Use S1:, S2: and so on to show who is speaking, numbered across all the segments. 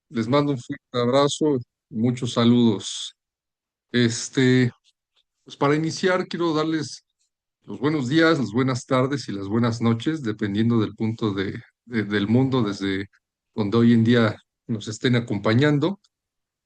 S1: Les mando un fuerte abrazo, muchos saludos. Este, pues para iniciar, quiero darles los buenos días, las buenas tardes y las buenas noches, dependiendo del punto del mundo desde donde hoy en día nos estén acompañando.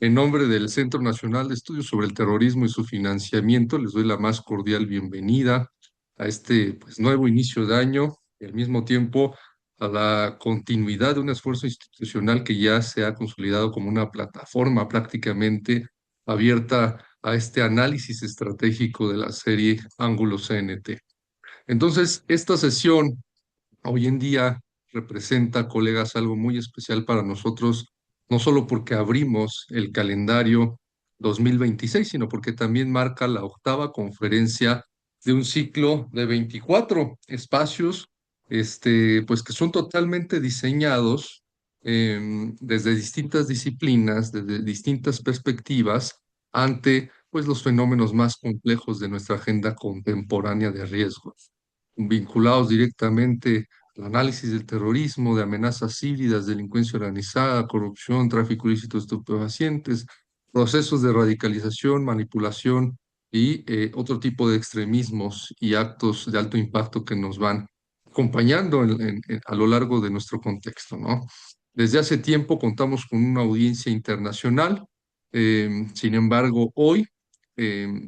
S1: En nombre del Centro Nacional de Estudios sobre el Terrorismo y su Financiamiento, les doy la más cordial bienvenida a este nuevo inicio de año y al mismo tiempo a la continuidad de un esfuerzo institucional que ya se ha consolidado como una plataforma prácticamente abierta a este análisis estratégico de la serie Ángulo CNT. Entonces, esta sesión hoy en día representa, colegas, algo muy especial para nosotros, no solo porque abrimos el calendario 2026, sino porque también marca la octava conferencia de un ciclo de 24 espacios, pues que son totalmente diseñados desde distintas disciplinas, desde distintas perspectivas, ante pues los fenómenos más complejos de nuestra agenda contemporánea de riesgos vinculados directamente al análisis del terrorismo, de amenazas híbridas, delincuencia organizada, corrupción, tráfico ilícito de estupefacientes, procesos de radicalización, manipulación y otro tipo de extremismos y actos de alto impacto que nos van acompañando a lo largo de nuestro contexto, ¿no? Desde hace tiempo contamos con una audiencia internacional, sin embargo, hoy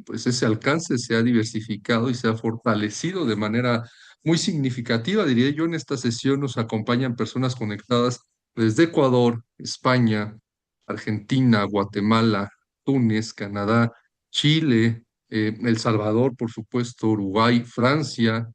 S1: pues ese alcance se ha diversificado y se ha fortalecido de manera muy significativa, diría yo. En esta sesión nos acompañan personas conectadas desde Ecuador, España, Argentina, Guatemala, Túnez, Canadá, Chile, El Salvador, por supuesto, Uruguay, Francia,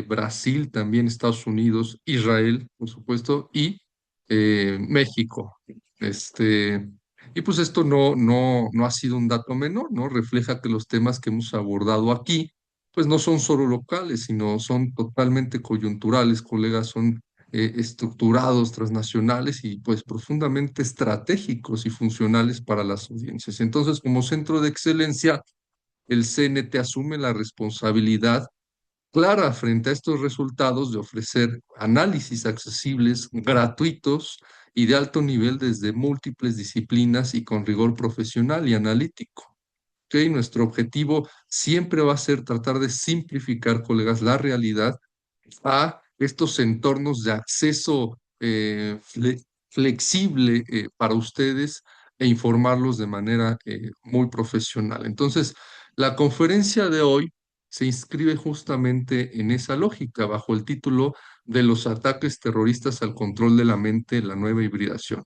S1: Brasil, también Estados Unidos, Israel, por supuesto, y México. Este, y pues esto no ha sido un dato menor, ¿no? Refleja que los temas que hemos abordado aquí, pues no son solo locales, sino son totalmente coyunturales, colegas, son estructurados, transnacionales y pues profundamente estratégicos y funcionales para las audiencias. Entonces, como centro de excelencia, el CNT asume la responsabilidad clara frente a estos resultados de ofrecer análisis accesibles, gratuitos y de alto nivel desde múltiples disciplinas y con rigor profesional y analítico. ¿Ok? Nuestro objetivo siempre va a ser tratar de simplificar, colegas, la realidad a estos entornos de acceso flexible para ustedes e informarlos de manera muy profesional. Entonces, la conferencia de hoy se inscribe justamente en esa lógica, bajo el título de los ataques terroristas al control de la mente, la nueva hibridación,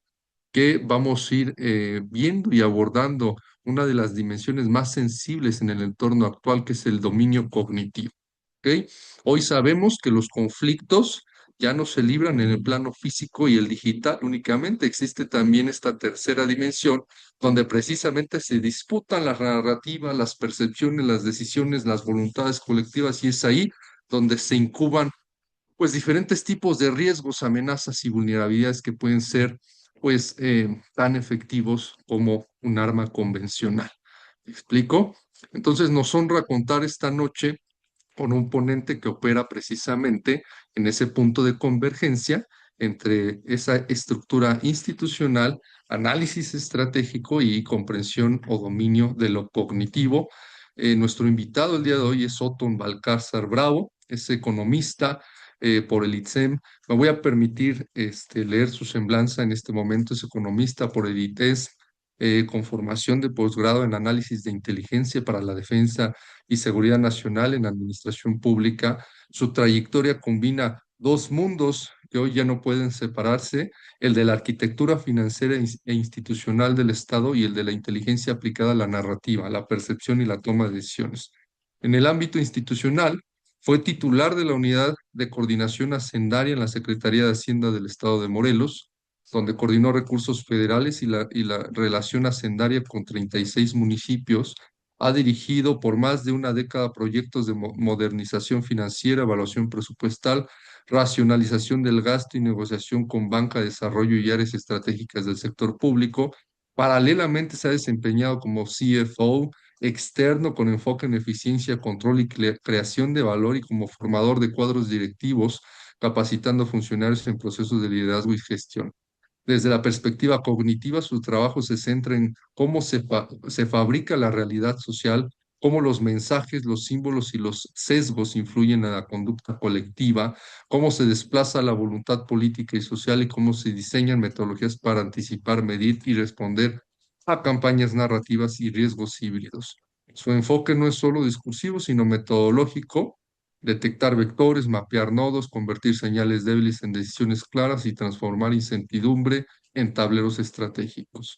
S1: que vamos a ir viendo y abordando una de las dimensiones más sensibles en el entorno actual, que es el dominio cognitivo. ¿Ok? Hoy sabemos que los conflictos ya no se libran en el plano físico y el digital únicamente, existe también esta tercera dimensión donde precisamente se disputan las narrativas, las percepciones, las decisiones, las voluntades colectivas, y es ahí donde se incuban pues diferentes tipos de riesgos, amenazas y vulnerabilidades que pueden ser tan efectivos como un arma convencional. ¿Me explico? Entonces nos honra contar esta noche con un ponente que opera precisamente en ese punto de convergencia entre esa estructura institucional, análisis estratégico y comprensión o dominio de lo cognitivo. Nuestro invitado el día de hoy es Othon Valcárcer Bravo, es economista por el ITSEM. Me voy a permitir leer su semblanza en este momento. Es economista por el ITES, con formación de posgrado en análisis de inteligencia para la defensa y seguridad nacional en administración pública. Su trayectoria combina dos mundos que hoy ya no pueden separarse: el de la arquitectura financiera e institucional del Estado y el de la inteligencia aplicada a la narrativa, la percepción y la toma de decisiones. En el ámbito institucional, fue titular de la Unidad de Coordinación Hacendaria en la Secretaría de Hacienda del Estado de Morelos, donde coordinó recursos federales y la relación hacendaria con 36 municipios. Ha dirigido por más de una década proyectos de modernización financiera, evaluación presupuestal, racionalización del gasto y negociación con banca de desarrollo y áreas estratégicas del sector público. Paralelamente se ha desempeñado como CFO externo con enfoque en eficiencia, control y creación de valor, y como formador de cuadros directivos, capacitando funcionarios en procesos de liderazgo y gestión. Desde la perspectiva cognitiva, su trabajo se centra en cómo se fabrica la realidad social, cómo los mensajes, los símbolos y los sesgos influyen en la conducta colectiva, cómo se desplaza la voluntad política y social y cómo se diseñan metodologías para anticipar, medir y responder a campañas narrativas y riesgos híbridos. Su enfoque no es solo discursivo, sino metodológico: detectar vectores, mapear nodos, convertir señales débiles en decisiones claras y transformar incertidumbre en tableros estratégicos.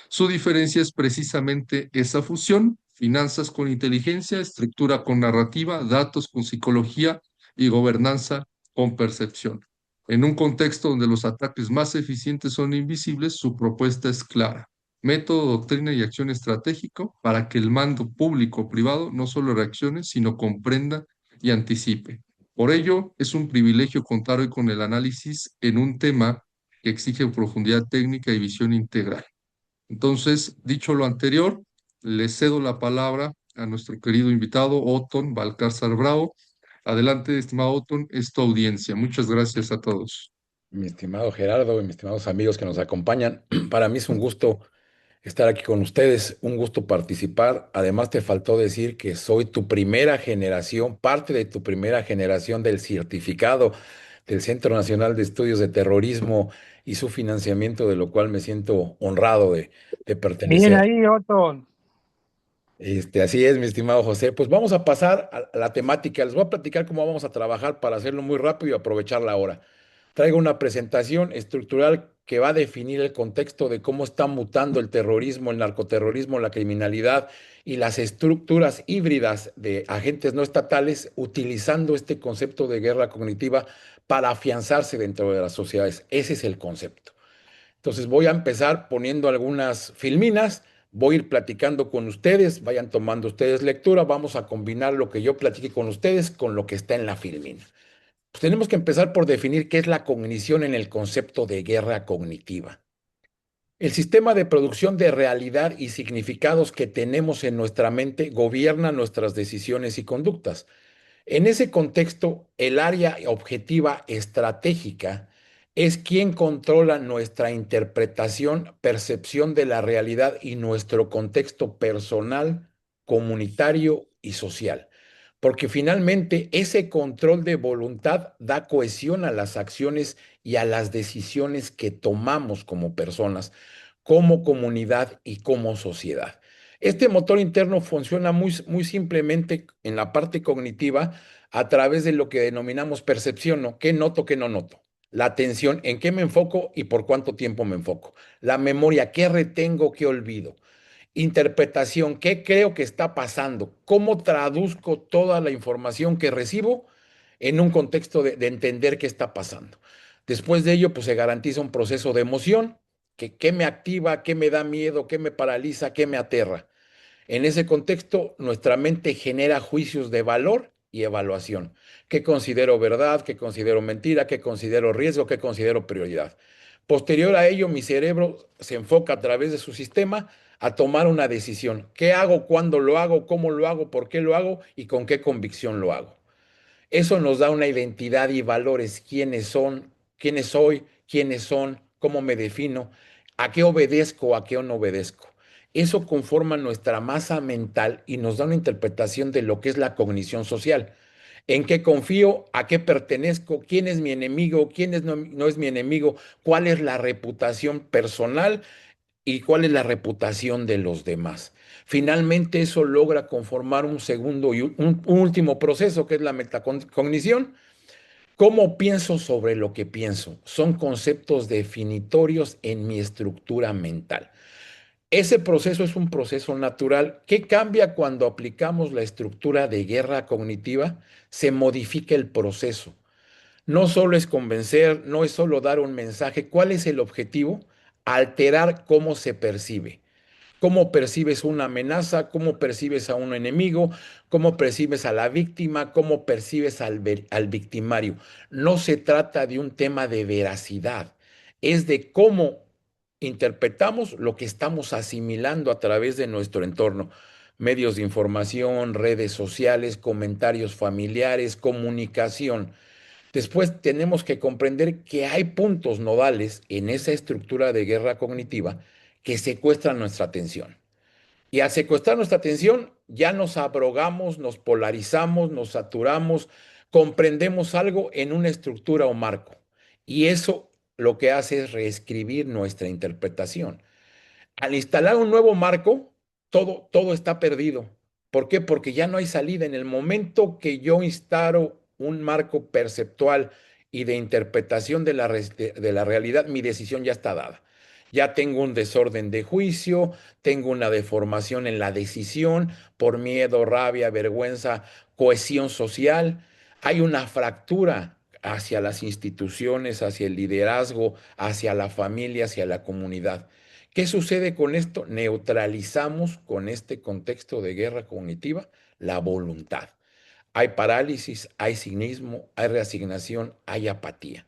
S1: Su diferencia es precisamente esa fusión: finanzas con inteligencia, estructura con narrativa, datos con psicología y gobernanza con percepción. En un contexto donde los ataques más eficientes son invisibles, su propuesta es clara: método, doctrina y acción estratégico para que el mando público-privado no solo reaccione, sino comprenda y anticipe. Por ello, es un privilegio contar hoy con el análisis en un tema que exige profundidad técnica y visión integral. Entonces, dicho lo anterior, le cedo la palabra a nuestro querido invitado, Otón Valcárcel Bravo. Adelante, estimado Otón, es tu audiencia. Muchas gracias a todos.
S2: Mi estimado Gerardo y mis estimados amigos que nos acompañan, para mí es un gusto estar aquí con ustedes, un gusto participar. Además, te faltó decir que soy tu primera generación, parte de tu primera generación del certificado del Centro Nacional de Estudios de Terrorismo y su financiamiento, de lo cual me siento honrado de
S3: Bien
S2: pertenecer.
S3: ahí, Otón.
S2: Así es, mi estimado José. Pues vamos a pasar a la temática. Les voy a platicar cómo vamos a trabajar para hacerlo muy rápido y aprovechar la hora. Traigo una presentación estructural que va a definir el contexto de cómo está mutando el terrorismo, el narcoterrorismo, la criminalidad y las estructuras híbridas de agentes no estatales utilizando este concepto de guerra cognitiva para afianzarse dentro de las sociedades. Ese es el concepto. Entonces voy a empezar poniendo algunas filminas, voy a ir platicando con ustedes, vayan tomando ustedes lectura, vamos a combinar lo que yo platique con ustedes con lo que está en la filmina. Pues tenemos que empezar por definir qué es la cognición en el concepto de guerra cognitiva. El sistema de producción de realidad y significados que tenemos en nuestra mente gobierna nuestras decisiones y conductas. En ese contexto, el área objetiva estratégica es quien controla nuestra interpretación, percepción de la realidad y nuestro contexto personal, comunitario y social. Porque finalmente ese control de voluntad da cohesión a las acciones y a las decisiones que tomamos como personas, como comunidad y como sociedad. Este motor interno funciona muy simplemente en la parte cognitiva a través de lo que denominamos percepción, ¿no? ¿Qué noto, qué no noto? La atención, en qué me enfoco y por cuánto tiempo me enfoco. La memoria, qué retengo, qué olvido. Interpretación, qué creo que está pasando. ¿Cómo traduzco toda la información que recibo en un contexto de entender qué está pasando? Después de ello, pues se garantiza un proceso de emoción, que qué me activa, qué me da miedo, qué me paraliza, qué me aterra. En ese contexto, nuestra mente genera juicios de valor y evaluación. ¿Qué considero verdad? ¿Qué considero mentira? ¿Qué considero riesgo? ¿Qué considero prioridad? Posterior a ello, mi cerebro se enfoca a través de su sistema a tomar una decisión. ¿Qué hago? ¿Cuándo lo hago? ¿Cómo lo hago? ¿Por qué lo hago? ¿Y con qué convicción lo hago? Eso nos da una identidad y valores: quiénes son, quiénes soy, quiénes son, cómo me defino, a qué obedezco, a qué no obedezco. Eso conforma nuestra masa mental y nos da una interpretación de lo que es la cognición social. ¿En qué confío? ¿A qué pertenezco? ¿Quién es mi enemigo? ¿Quién no es mi enemigo? ¿Cuál es la reputación personal y cuál es la reputación de los demás? Finalmente, eso logra conformar un segundo y un último proceso, que es la metacognición. ¿Cómo pienso sobre lo que pienso? Son conceptos definitorios en mi estructura mental. Ese proceso es un proceso natural. ¿Qué cambia cuando aplicamos la estructura de guerra cognitiva? Se modifica el proceso. No solo es convencer, no es solo dar un mensaje. ¿Cuál es el objetivo? Alterar cómo se percibe. ¿Cómo percibes una amenaza? ¿Cómo percibes a un enemigo? ¿Cómo percibes a la víctima? ¿Cómo percibes al victimario? No se trata de un tema de veracidad, es de cómo interpretamos lo que estamos asimilando a través de nuestro entorno. Medios de información, redes sociales, comentarios familiares, comunicación. Después tenemos que comprender que hay puntos nodales en esa estructura de guerra cognitiva que secuestran nuestra atención. Y al secuestrar nuestra atención, ya nos abrogamos, nos polarizamos, nos saturamos, comprendemos algo en una estructura o marco. Y eso lo que hace es reescribir nuestra interpretación. Al instalar un nuevo marco, todo está perdido. ¿Por qué? Porque ya no hay salida. En el momento que yo instalo un marco perceptual y de interpretación de la realidad, mi decisión ya está dada. Ya tengo un desorden de juicio, tengo una deformación en la decisión por miedo, rabia, vergüenza, cohesión social. Hay una fractura hacia las instituciones, hacia el liderazgo, hacia la familia, hacia la comunidad. ¿Qué sucede con esto? Neutralizamos con este contexto de guerra cognitiva la voluntad. Hay parálisis, hay cinismo, hay reasignación, hay apatía.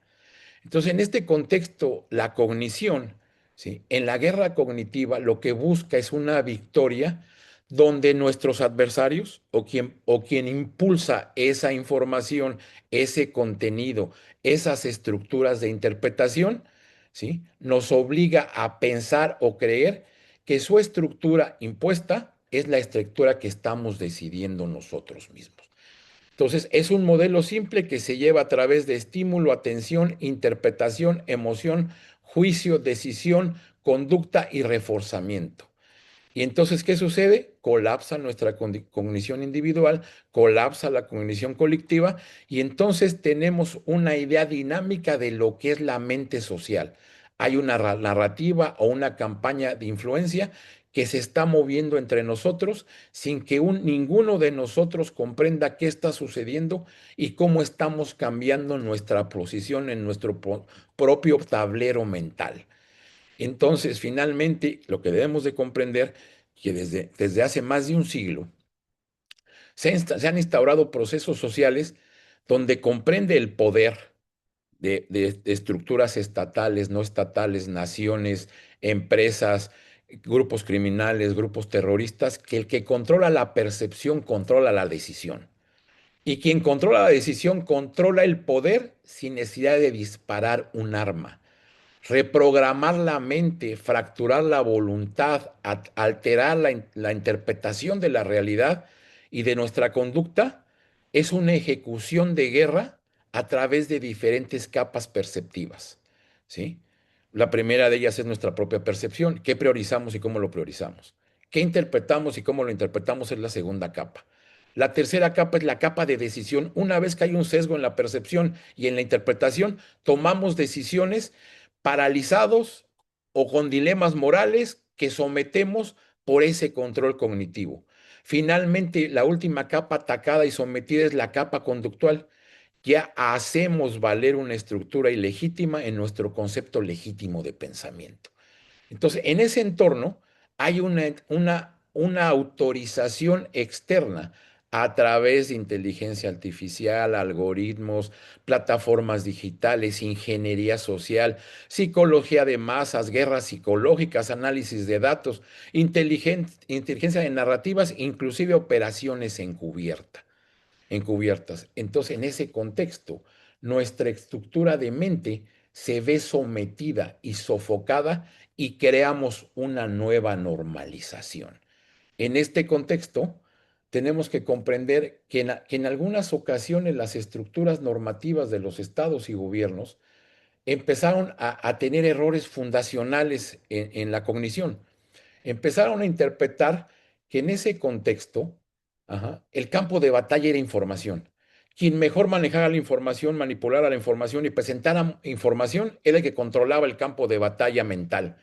S2: Entonces, en este contexto, la cognición, ¿sí? En la guerra cognitiva lo que busca es una victoria donde nuestros adversarios o quien impulsa esa información, ese contenido, esas estructuras de interpretación, ¿sí? Nos obliga a pensar o creer que su estructura impuesta es la estructura que estamos decidiendo nosotros mismos. Entonces, es un modelo simple que se lleva a través de estímulo, atención, interpretación, emoción, juicio, decisión, conducta y reforzamiento. Y entonces, ¿qué sucede? Colapsa nuestra cognición individual, colapsa la cognición colectiva y entonces tenemos una idea dinámica de lo que es la mente social. Hay una narrativa o una campaña de influencia que se está moviendo entre nosotros sin que ninguno de nosotros comprenda qué está sucediendo y cómo estamos cambiando nuestra posición en nuestro propio tablero mental. Entonces, finalmente, lo que debemos de comprender que desde hace más de un siglo se han instaurado procesos sociales donde comprende el poder de estructuras estatales, no estatales, naciones, empresas, grupos criminales, grupos terroristas, que el que controla la percepción controla la decisión. Y quien controla la decisión controla el poder sin necesidad de disparar un arma. Reprogramar la mente, fracturar la voluntad, alterar la interpretación de la realidad y de nuestra conducta es una ejecución de guerra a través de diferentes capas perceptivas, ¿sí? La primera de ellas es nuestra propia percepción. ¿Qué priorizamos y cómo lo priorizamos? ¿Qué interpretamos y cómo lo interpretamos? Es la segunda capa. La tercera capa es la capa de decisión. Una vez que hay un sesgo en la percepción y en la interpretación, tomamos decisiones paralizados o con dilemas morales que sometemos por ese control cognitivo. Finalmente, la última capa atacada y sometida es la capa conductual. Ya hacemos valer una estructura ilegítima en nuestro concepto legítimo de pensamiento. Entonces, en ese entorno hay una autorización externa a través de inteligencia artificial, algoritmos, plataformas digitales, ingeniería social, psicología de masas, guerras psicológicas, análisis de datos, inteligencia de narrativas, inclusive operaciones encubiertas. Entonces, en ese contexto, nuestra estructura de mente se ve sometida y sofocada y creamos una nueva normalización. En este contexto, tenemos que comprender que en algunas ocasiones las estructuras normativas de los estados y gobiernos empezaron a tener errores fundacionales en la cognición. Empezaron a interpretar que en ese contexto, el campo de batalla era información. Quien mejor manejara la información, manipulara la información y presentara información era el que controlaba el campo de batalla mental.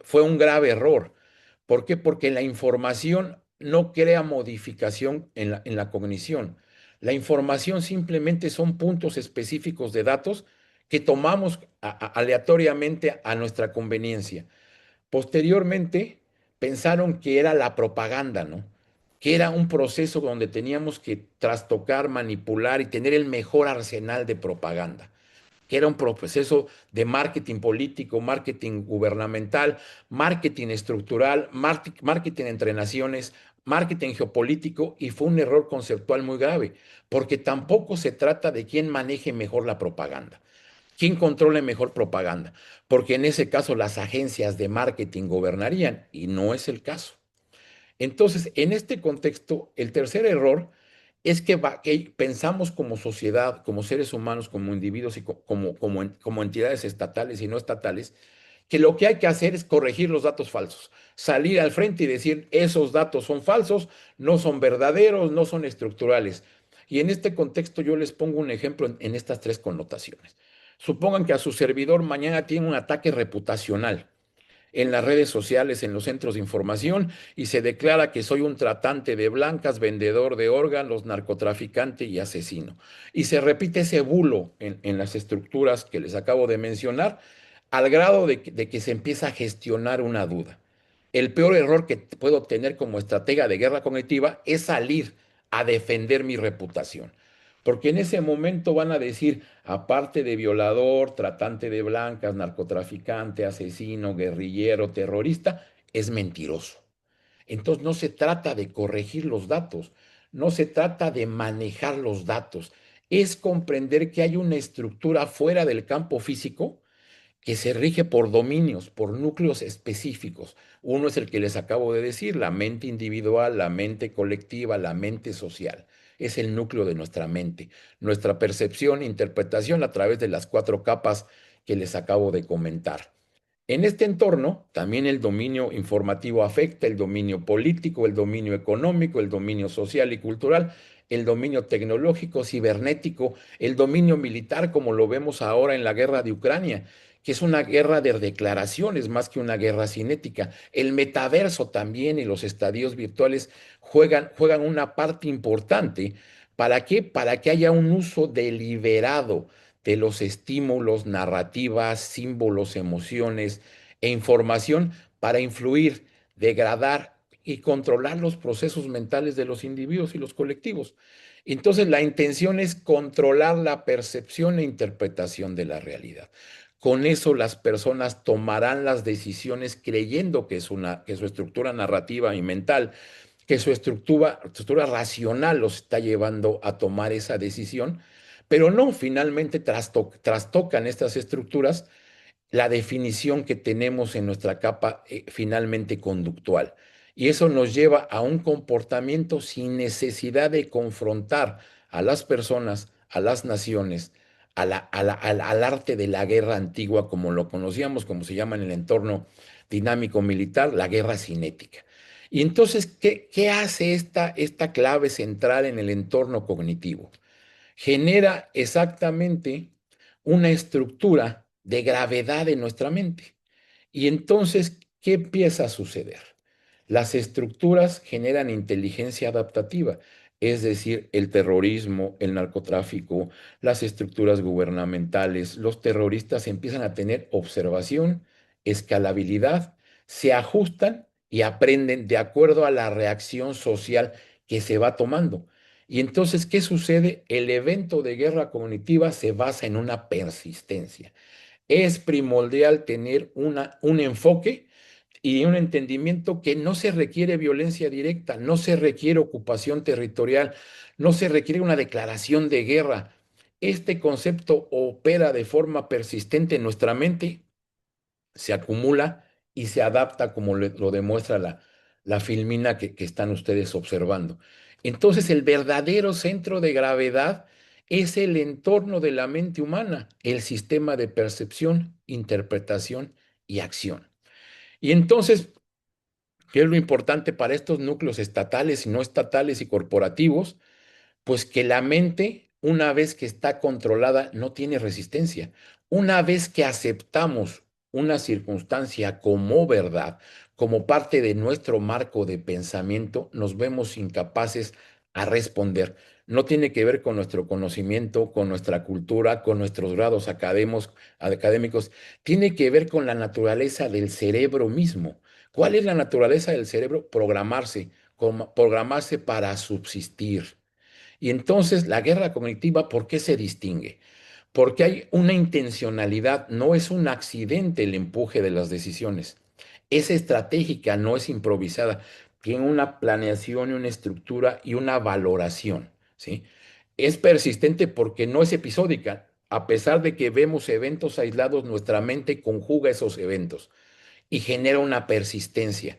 S2: Fue un grave error. ¿Por qué? Porque la información no crea modificación en la cognición. La información simplemente son puntos específicos de datos que tomamos aleatoriamente a nuestra conveniencia. Posteriormente, pensaron que era la propaganda, ¿no? Que era un proceso donde teníamos que trastocar, manipular y tener el mejor arsenal de propaganda, que era un proceso de marketing político, marketing gubernamental, marketing estructural, marketing entre naciones, marketing geopolítico y fue un error conceptual muy grave, porque tampoco se trata de quién maneje mejor la propaganda, quién controle mejor propaganda, porque en ese caso las agencias de marketing gobernarían y no es el caso. Entonces, en este contexto, el tercer error es que pensamos como sociedad, como seres humanos, como individuos y como entidades estatales y no estatales, que lo que hay que hacer es corregir los datos falsos, salir al frente y decir, esos datos son falsos, no son verdaderos, no son estructurales. Y en este contexto yo les pongo un ejemplo en estas tres connotaciones. Supongan que a su servidor mañana tiene un ataque reputacional en las redes sociales, en los centros de información, y se declara que soy un tratante de blancas, vendedor de órganos, narcotraficante y asesino. Y se repite ese bulo en las estructuras que les acabo de mencionar, al grado de que se empieza a gestionar una duda. El peor error que puedo tener como estratega de guerra cognitiva es salir a defender mi reputación. Porque en ese momento van a decir, aparte de violador, tratante de blancas, narcotraficante, asesino, guerrillero, terrorista, es mentiroso. Entonces no se trata de corregir los datos, no se trata de manejar los datos, es comprender que hay una estructura fuera del campo físico que se rige por dominios, por núcleos específicos. Uno es el que les acabo de decir, la mente individual, la mente colectiva, la mente social. Es el núcleo de nuestra mente, nuestra percepción e interpretación a través de las cuatro capas que les acabo de comentar. En este entorno, también el dominio informativo afecta el dominio político, el dominio económico, el dominio social y cultural, el dominio tecnológico, cibernético, el dominio militar, como lo vemos ahora en la guerra de Ucrania, que es una guerra de declaraciones más que una guerra cinética. El metaverso también y los estadios virtuales juegan una parte importante. ¿Para qué? Para que haya un uso deliberado de los estímulos, narrativas, símbolos, emociones e información para influir, degradar y controlar los procesos mentales de los individuos y los colectivos. Entonces, la intención es controlar la percepción e interpretación de la realidad. Con eso las personas tomarán las decisiones creyendo que su estructura narrativa y mental, que su estructura racional los está llevando a tomar esa decisión, pero no, finalmente trastocan estas estructuras la definición que tenemos en nuestra capa finalmente conductual. Y eso nos lleva a un comportamiento sin necesidad de confrontar a las personas, a las naciones, al arte de la guerra antigua, como lo conocíamos, como se llama en el entorno dinámico militar, la guerra cinética. Y entonces, ¿qué hace esta clave central en el entorno cognitivo? Genera exactamente una estructura de gravedad en nuestra mente. Y entonces, ¿qué empieza a suceder? Las estructuras generan inteligencia adaptativa, es decir, el terrorismo, el narcotráfico, las estructuras gubernamentales, los terroristas empiezan a tener observación, escalabilidad, se ajustan y aprenden de acuerdo a la reacción social que se va tomando. Y entonces, ¿qué sucede? El evento de guerra cognitiva se basa en una persistencia. Es primordial tener un enfoque y un entendimiento que no se requiere violencia directa, no se requiere ocupación territorial, no se requiere una declaración de guerra. Este concepto opera de forma persistente en nuestra mente, se acumula y se adapta como lo demuestra la filmina que están ustedes observando. Entonces, el verdadero centro de gravedad es el entorno de la mente humana, el sistema de percepción, interpretación y acción. Y entonces, ¿qué es lo importante para estos núcleos estatales y no estatales y corporativos? Pues que la mente, una vez que está controlada, no tiene resistencia. Una vez que aceptamos una circunstancia como verdad, como parte de nuestro marco de pensamiento, nos vemos incapaces a responder. No tiene que ver con nuestro conocimiento, con nuestra cultura, con nuestros grados académicos. Tiene que ver con la naturaleza del cerebro mismo. ¿Cuál es la naturaleza del cerebro? Programarse para subsistir. Y entonces la guerra cognitiva, ¿por qué se distingue? Porque hay una intencionalidad, no es un accidente el empuje de las decisiones. Es estratégica, no es improvisada. tiene una planeación y una estructura y una valoración, ¿sí? Es persistente porque no es episódica. A pesar de que vemos eventos aislados, nuestra mente conjuga esos eventos y genera una persistencia.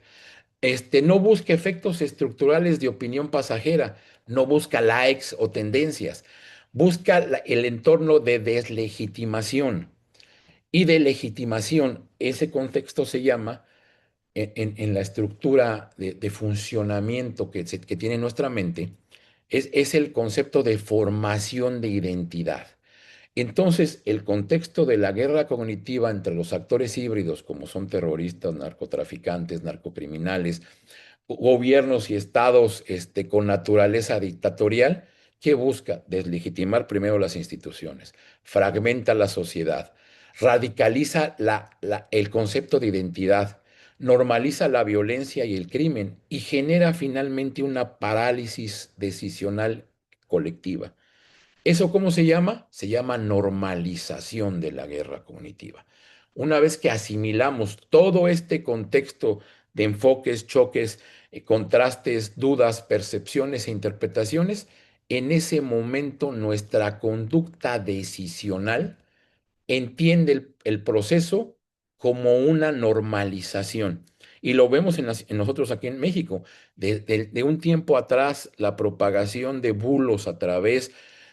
S2: No busca efectos estructurales de opinión pasajera, no busca likes o tendencias, busca el entorno de deslegitimación y de legitimación. Ese contexto se llama, en la estructura de funcionamiento que tiene nuestra mente, es el concepto de formación de identidad. Entonces, el contexto de la guerra cognitiva entre los actores híbridos, como son terroristas, narcotraficantes, narcocriminales, gobiernos y estados con naturaleza dictatorial, que busca deslegitimar primero las instituciones, fragmenta la sociedad, radicaliza el concepto de identidad, normaliza la violencia y el crimen y genera finalmente una parálisis decisional colectiva. ¿Eso cómo se llama? Se llama normalización de la guerra cognitiva. Una vez que asimilamos todo este contexto de enfoques, choques, contrastes, dudas, percepciones e interpretaciones, en ese momento nuestra conducta decisional entiende el proceso como una normalización. Y lo vemos en nosotros aquí en México. De un tiempo atrás, la propagación de bulos a través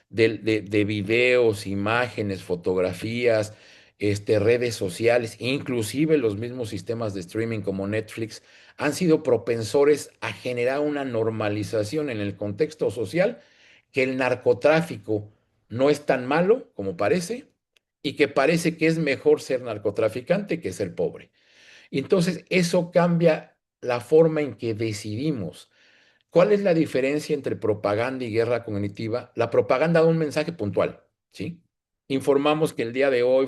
S2: de videos, imágenes, fotografías, redes sociales, inclusive los mismos sistemas de streaming como Netflix, han sido propensores a generar una normalización en el contexto social, que el narcotráfico no es tan malo como parece y que parece que es mejor ser narcotraficante que ser pobre. Entonces, eso cambia la forma en que decidimos. ¿Cuál es la diferencia entre propaganda y guerra cognitiva? La propaganda da un mensaje puntual, ¿sí? Informamos que el día de hoy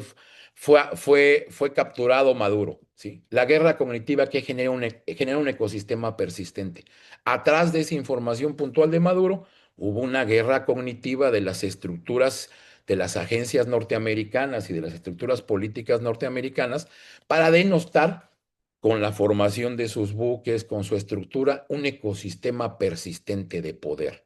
S2: fue capturado Maduro, ¿sí? La guerra cognitiva que genera un ecosistema persistente. Atrás de esa información puntual de Maduro, hubo una guerra cognitiva de las estructuras de las agencias norteamericanas y de las estructuras políticas norteamericanas para denostar, con la formación de sus buques, con su estructura, un ecosistema persistente de poder.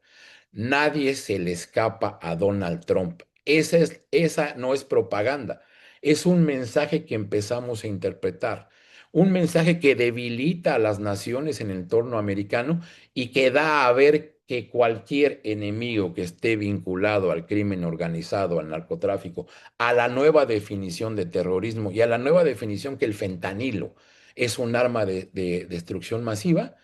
S2: Nadie se le escapa a Donald Trump. Esa no es propaganda, es un mensaje que empezamos a interpretar, un mensaje que debilita a las naciones en el entorno americano y que da a ver que cualquier enemigo que esté vinculado al crimen organizado, al narcotráfico, a la nueva definición de terrorismo y a la nueva definición que el fentanilo es un arma de destrucción masiva,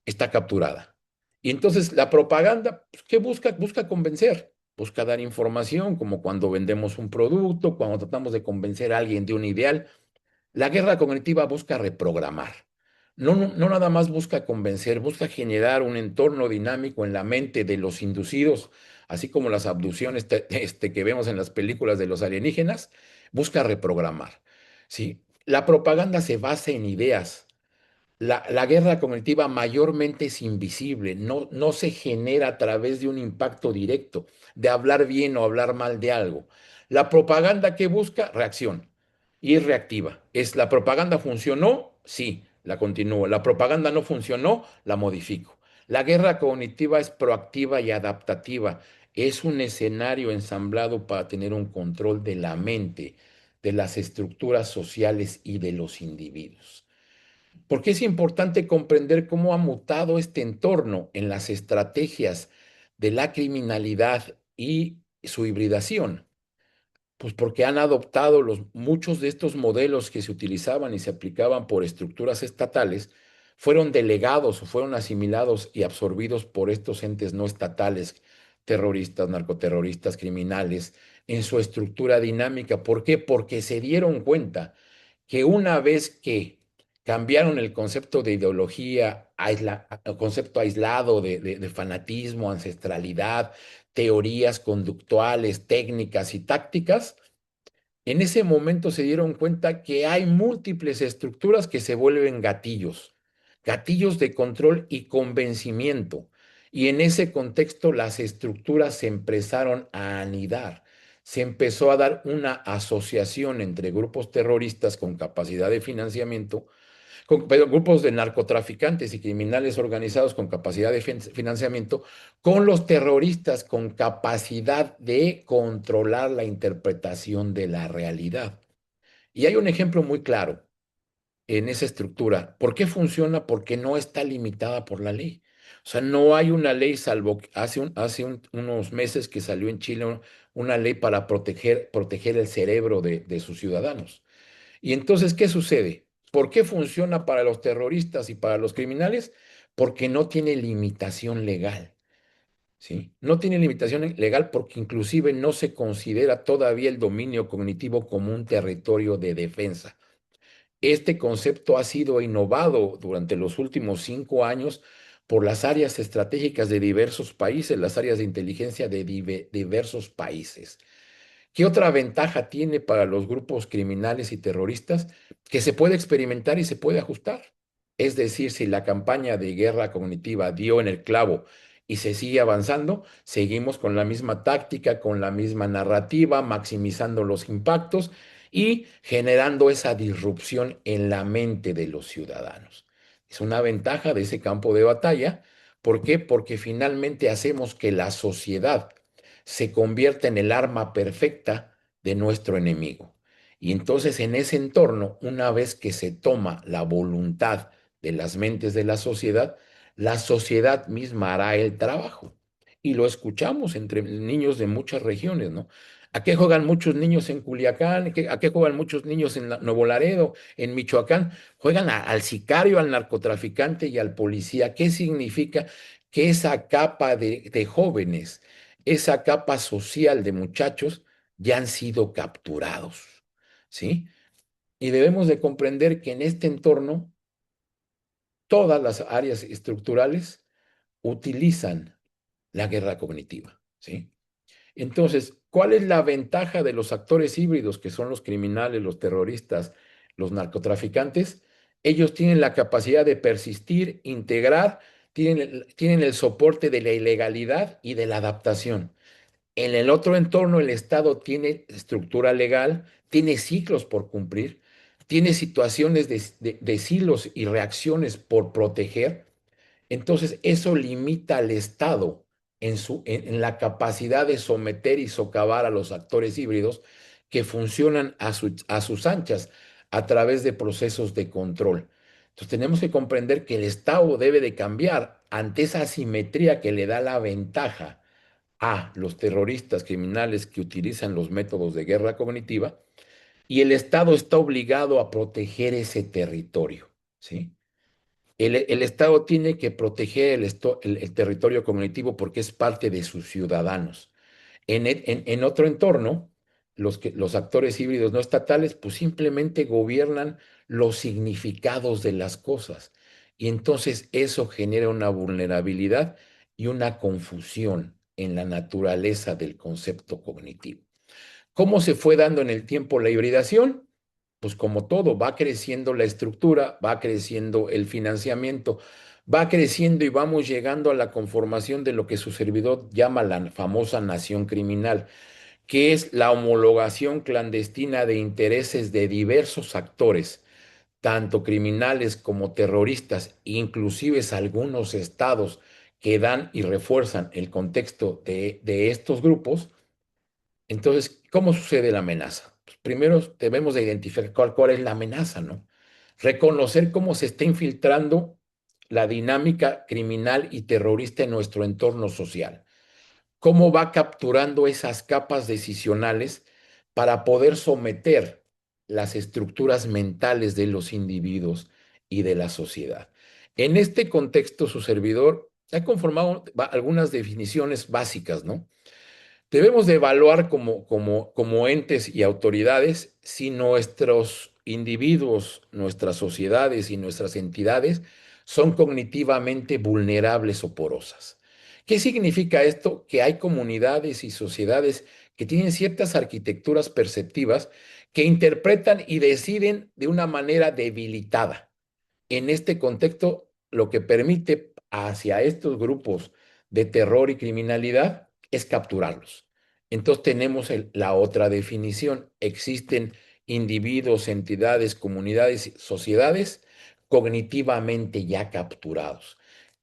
S2: está capturada. Y entonces la propaganda, pues, ¿qué busca? Busca convencer, busca dar información, como cuando vendemos un producto, cuando tratamos de convencer a alguien de un ideal. La guerra cognitiva busca reprogramar. No nada más busca convencer, busca generar un entorno dinámico en la mente de los inducidos, así como las abducciones que vemos en las películas de los alienígenas, busca reprogramar. ¿Sí? La propaganda se basa en ideas. La guerra cognitiva mayormente es invisible, no se genera a través de un impacto directo, de hablar bien o hablar mal de algo. La propaganda que busca reacción y es reactiva. La propaganda funcionó, sí, la continúo. La propaganda no funcionó, la modifico. La guerra cognitiva es proactiva y adaptativa. Es un escenario ensamblado para tener un control de la mente, de las estructuras sociales y de los individuos. Porque es importante comprender cómo ha mutado este entorno en las estrategias de la criminalidad y su hibridación. Pues porque han adoptado muchos de estos modelos que se utilizaban y se aplicaban por estructuras estatales, fueron delegados o fueron asimilados y absorbidos por estos entes no estatales, terroristas, narcoterroristas, criminales, en su estructura dinámica. ¿Por qué? Porque se dieron cuenta que una vez que cambiaron el concepto de ideología, el concepto aislado de fanatismo, ancestralidad, teorías conductuales, técnicas y tácticas, en ese momento se dieron cuenta que hay múltiples estructuras que se vuelven gatillos, gatillos de control y convencimiento. Y en ese contexto las estructuras se empezaron a anidar. Se empezó a dar una asociación entre grupos terroristas con capacidad de financiamiento grupos de narcotraficantes y criminales organizados con capacidad de financiamiento, con los terroristas con capacidad de controlar la interpretación de la realidad. Y hay un ejemplo muy claro en esa estructura. ¿Por qué funciona? Porque no está limitada por la ley. O sea, no hay una ley, salvo que unos meses que salió en Chile una ley para proteger el cerebro de sus ciudadanos. Y entonces, ¿qué sucede? ¿Por qué funciona para los terroristas y para los criminales? Porque no tiene limitación legal, ¿sí? No tiene limitación legal porque inclusive no se considera todavía el dominio cognitivo como un territorio de defensa. Este concepto ha sido innovado durante los últimos 5 años por las áreas estratégicas de diversos países, las áreas de inteligencia de diversos países. ¿Qué otra ventaja tiene para los grupos criminales y terroristas? Que se puede experimentar y se puede ajustar. Es decir, si la campaña de guerra cognitiva dio en el clavo y se sigue avanzando, seguimos con la misma táctica, con la misma narrativa, maximizando los impactos y generando esa disrupción en la mente de los ciudadanos. Es una ventaja de ese campo de batalla. ¿Por qué? Porque finalmente hacemos que la sociedad se convierte en el arma perfecta de nuestro enemigo. Y entonces en ese entorno, una vez que se toma la voluntad de las mentes de la sociedad misma hará el trabajo. Y lo escuchamos entre niños de muchas regiones, ¿no? ¿A qué juegan muchos niños en Culiacán? ¿A qué juegan muchos niños en Nuevo Laredo, en Michoacán? Juegan al sicario, al narcotraficante y al policía. ¿Qué significa? Que esa capa de jóvenes, esa capa social de muchachos ya han sido capturados, ¿sí? Y debemos de comprender que en este entorno todas las áreas estructurales utilizan la guerra cognitiva, ¿sí? Entonces, ¿cuál es la ventaja de los actores híbridos, que son los criminales, los terroristas, los narcotraficantes? Ellos tienen la capacidad de persistir, integrar, tienen el soporte de la ilegalidad y de la adaptación. En el otro entorno, el Estado tiene estructura legal, tiene ciclos por cumplir, tiene situaciones de silos y reacciones por proteger. Entonces, eso limita al Estado en la capacidad de someter y socavar a los actores híbridos que funcionan a sus anchas a través de procesos de control. Entonces, tenemos que comprender que el Estado debe de cambiar ante esa asimetría que le da la ventaja a los terroristas criminales que utilizan los métodos de guerra cognitiva, y el Estado está obligado a proteger ese territorio, ¿sí? El Estado tiene que proteger el territorio cognitivo porque es parte de sus ciudadanos. En otro entorno, los actores híbridos no estatales, pues simplemente gobiernan los significados de las cosas. Y entonces eso genera una vulnerabilidad y una confusión en la naturaleza del concepto cognitivo. ¿Cómo se fue dando en el tiempo la hibridación? Pues como todo, va creciendo la estructura, va creciendo el financiamiento, va creciendo y vamos llegando a la conformación de lo que su servidor llama la famosa nación criminal, que es la homologación clandestina de intereses de diversos actores, tanto criminales como terroristas, inclusive algunos estados que dan y refuerzan el contexto de estos grupos. Entonces, ¿cómo sucede la amenaza? Pues primero debemos de identificar cuál es la amenaza, ¿no? Reconocer cómo se está infiltrando la dinámica criminal y terrorista en nuestro entorno social. Cómo va capturando esas capas decisionales para poder someter las estructuras mentales de los individuos y de la sociedad. En este contexto, su servidor ha conformado algunas definiciones básicas, ¿no? Debemos de evaluar como entes y autoridades si nuestros individuos, nuestras sociedades y nuestras entidades son cognitivamente vulnerables o porosas. ¿Qué significa esto? Que hay comunidades y sociedades que tienen ciertas arquitecturas perceptivas que interpretan y deciden de una manera debilitada. En este contexto, lo que permite hacia estos grupos de terror y criminalidad es capturarlos. Entonces tenemos la otra definición. Existen individuos, entidades, comunidades, sociedades cognitivamente ya capturados.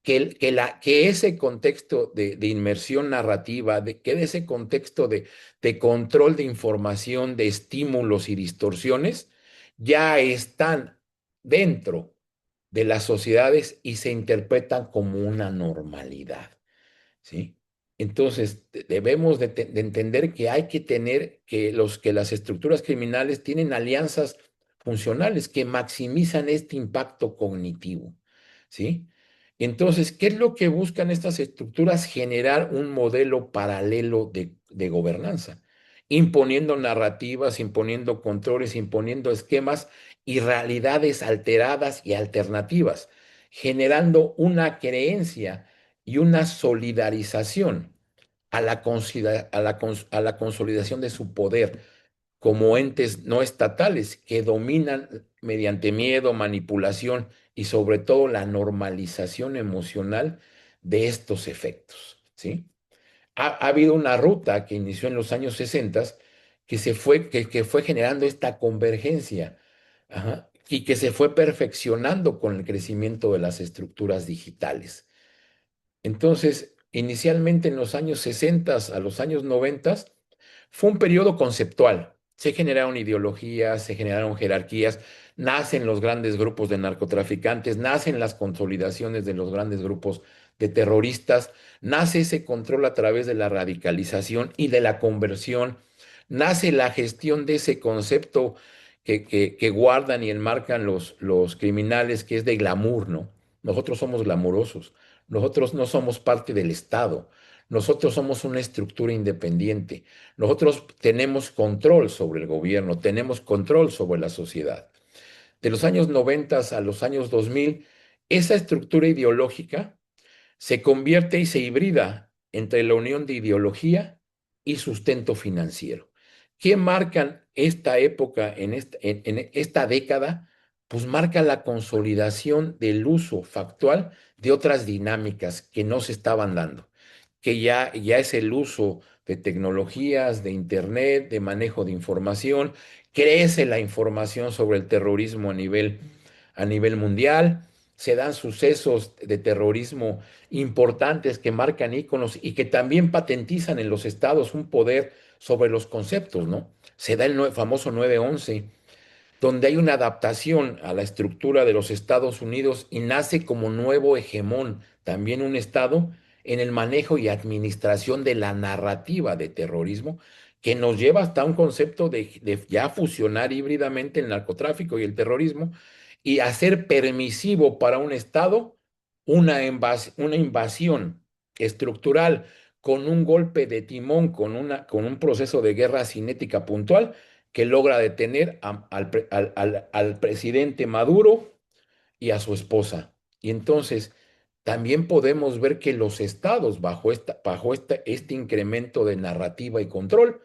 S2: Que ese contexto de inmersión narrativa, que ese contexto de control de información, de estímulos y distorsiones, ya están dentro de las sociedades y se interpretan como una normalidad. ¿Sí? Entonces, debemos de entender que hay que tener que las estructuras criminales tienen alianzas funcionales que maximizan este impacto cognitivo, ¿sí? Entonces, ¿qué es lo que buscan estas estructuras? Generar un modelo paralelo de gobernanza, imponiendo narrativas, imponiendo controles, imponiendo esquemas y realidades alteradas y alternativas, generando una creencia y una solidarización a la consolidación de su poder como entes no estatales que dominan mediante miedo, manipulación y sobre todo la normalización emocional de estos efectos, ¿sí? Ha habido una ruta que inició en los años 60 que fue generando esta convergencia, ajá, y que se fue perfeccionando con el crecimiento de las estructuras digitales. Entonces, inicialmente en los años 60 a los años 90 fue un periodo conceptual. Se generaron ideologías, se generaron jerarquías, nacen los grandes grupos de narcotraficantes, nacen las consolidaciones de los grandes grupos de terroristas, nace ese control a través de la radicalización y de la conversión, nace la gestión de ese concepto que guardan y enmarcan los criminales, que es de glamour, ¿no? Nosotros somos glamurosos. Nosotros no somos parte del Estado. Nosotros somos una estructura independiente. Nosotros tenemos control sobre el gobierno, tenemos control sobre la sociedad. De los años 90 a los años 2000, esa estructura ideológica se convierte y se hibrida entre la unión de ideología y sustento financiero. ¿Qué marcan esta época, en esta década? Pues marca la consolidación del uso factual de otras dinámicas que no se estaban dando, que ya es el uso de tecnologías, de Internet, de manejo de información, crece la información sobre el terrorismo a nivel mundial, se dan sucesos de terrorismo importantes que marcan íconos y que también patentizan en los estados un poder sobre los conceptos, ¿no? Se da el famoso 9/11 donde hay una adaptación a la estructura de los Estados Unidos y nace como nuevo hegemón, también un Estado, en el manejo y administración de la narrativa de terrorismo, que nos lleva hasta un concepto de ya fusionar híbridamente el narcotráfico y el terrorismo y hacer permisivo para un Estado una invasión estructural con un golpe de timón, con un proceso de guerra cinética puntual que logra detener al presidente Maduro y a su esposa. Y entonces también podemos ver que los estados, este incremento de narrativa y control,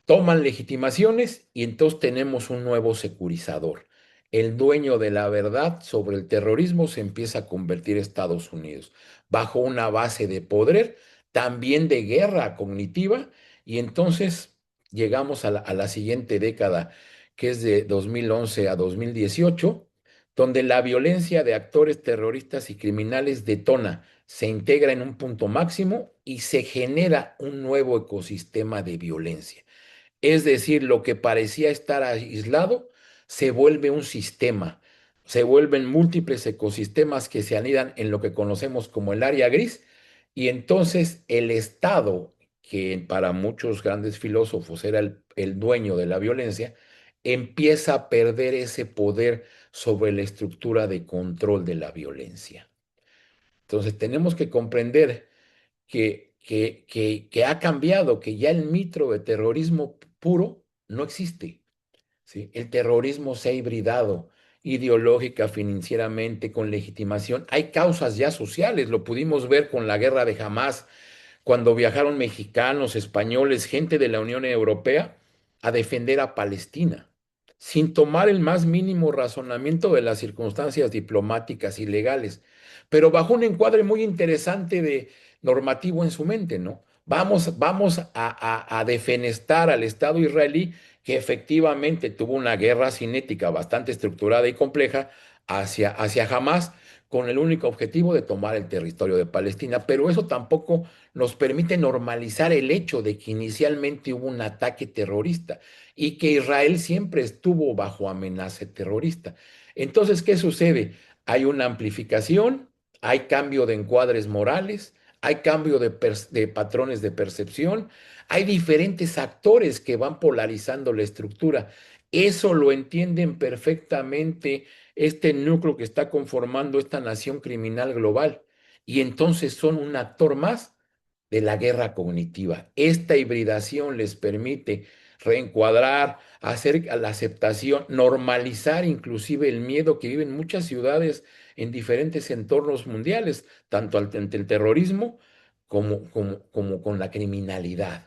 S2: toman legitimaciones y entonces tenemos un nuevo securizador. El dueño de la verdad sobre el terrorismo se empieza a convertir Estados Unidos bajo una base de poder, también de guerra cognitiva, y entonces llegamos a la siguiente década, que es de 2011 a 2018, donde la violencia de actores terroristas y criminales detona, se integra en un punto máximo y se genera un nuevo ecosistema de violencia. Es decir, lo que parecía estar aislado se vuelve un sistema, se vuelven múltiples ecosistemas que se anidan en lo que conocemos como el área gris, y entonces el Estado, que para muchos grandes filósofos era el dueño de la violencia, empieza a perder ese poder sobre la estructura de control de la violencia. Entonces tenemos que comprender que ha cambiado, que ya el mito de terrorismo puro no existe, ¿sí? El terrorismo se ha hibridado ideológica, financieramente, con legitimación. Hay causas ya sociales, lo pudimos ver con la guerra de Hamas, cuando viajaron mexicanos, españoles, gente de la Unión Europea a defender a Palestina, sin tomar el más mínimo razonamiento de las circunstancias diplomáticas y legales, pero bajo un encuadre muy interesante de normativo en su mente, ¿no? Vamos a defenestar al Estado israelí, que efectivamente tuvo una guerra cinética bastante estructurada y compleja, hacia Hamas con el único objetivo de tomar el territorio de Palestina. Pero eso tampoco nos permite normalizar el hecho de que inicialmente hubo un ataque terrorista y que Israel siempre estuvo bajo amenaza terrorista. Entonces, ¿qué sucede? Hay una amplificación, hay cambio de encuadres morales, hay cambio de patrones de percepción, hay diferentes actores que van polarizando la estructura. Eso lo entienden perfectamente este núcleo que está conformando esta nación criminal global. Y entonces son un actor más de la guerra cognitiva. Esta hibridación les permite reencuadrar, hacer a la aceptación, normalizar inclusive el miedo que viven muchas ciudades en diferentes entornos mundiales, tanto ante el terrorismo como con la criminalidad.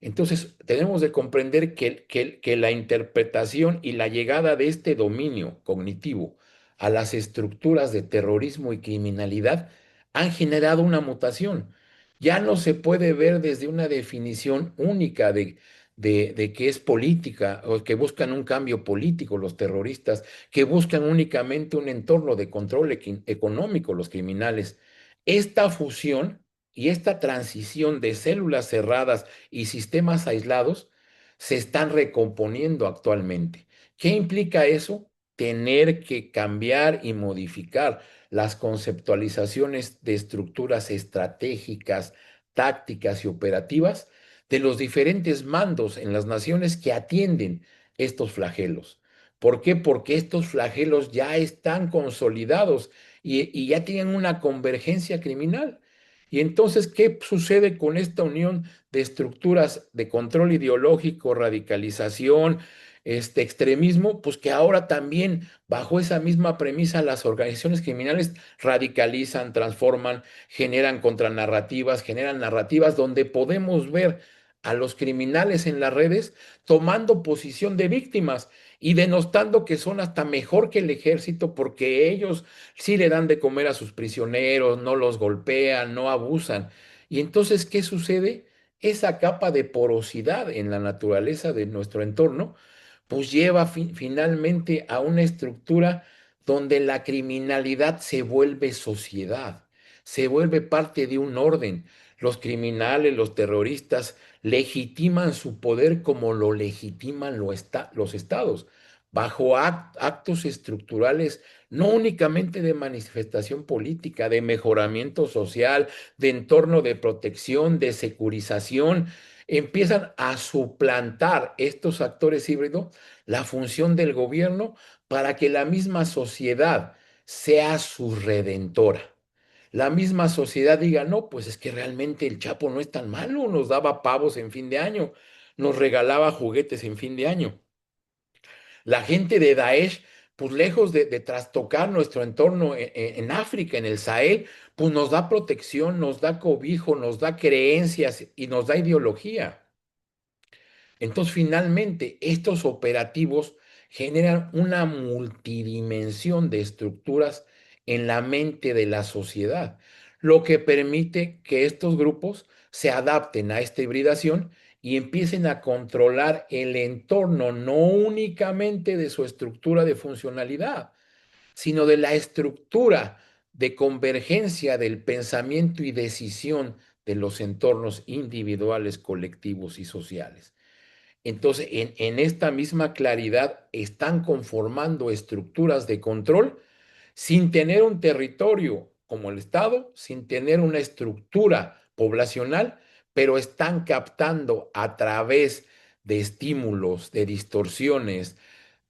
S2: Entonces, tenemos de comprender que la interpretación y la llegada de este dominio cognitivo a las estructuras de terrorismo y criminalidad han generado una mutación. Ya no se puede ver desde una definición única de que es política o que buscan un cambio político los terroristas, que buscan únicamente un entorno de control económico los criminales. Esta fusión y esta transición de células cerradas y sistemas aislados se están recomponiendo actualmente. ¿Qué implica eso? Tener que cambiar y modificar las conceptualizaciones de estructuras estratégicas, tácticas y operativas de los diferentes mandos en las naciones que atienden estos flagelos. ¿Por qué? Porque estos flagelos ya están consolidados y ya tienen una convergencia criminal. Y entonces, ¿qué sucede con esta unión de estructuras de control ideológico, radicalización, extremismo? Pues que ahora también, bajo esa misma premisa, las organizaciones criminales radicalizan, transforman, generan narrativas donde podemos ver a los criminales en las redes tomando posición de víctimas y denostando que son hasta mejor que el ejército porque ellos sí le dan de comer a sus prisioneros, no los golpean, no abusan. Y entonces, ¿qué sucede? Esa capa de porosidad en la naturaleza de nuestro entorno pues lleva finalmente a una estructura donde la criminalidad se vuelve sociedad, se vuelve parte de un orden. Los criminales, los terroristas legitiman su poder como lo legitiman los estados, bajo actos estructurales no únicamente de manifestación política, de mejoramiento social, de entorno de protección, de securización, empiezan a suplantar estos actores híbridos la función del gobierno para que la misma sociedad sea su redentora. La misma sociedad diga, no, pues es que realmente el Chapo no es tan malo, nos daba pavos en fin de año, nos regalaba juguetes en fin de año. La gente de Daesh, pues lejos de trastocar nuestro entorno en África, en el Sahel, pues nos da protección, nos da cobijo, nos da creencias y nos da ideología. Entonces, finalmente, estos operativos generan una multidimensión de estructuras en la mente de la sociedad, lo que permite que estos grupos se adapten a esta hibridación y empiecen a controlar el entorno, no únicamente de su estructura de funcionalidad, sino de la estructura de convergencia del pensamiento y decisión de los entornos individuales, colectivos y sociales. Entonces, en esta misma claridad están conformando estructuras de control sin tener un territorio como el Estado, sin tener una estructura poblacional, pero están captando a través de estímulos, de distorsiones,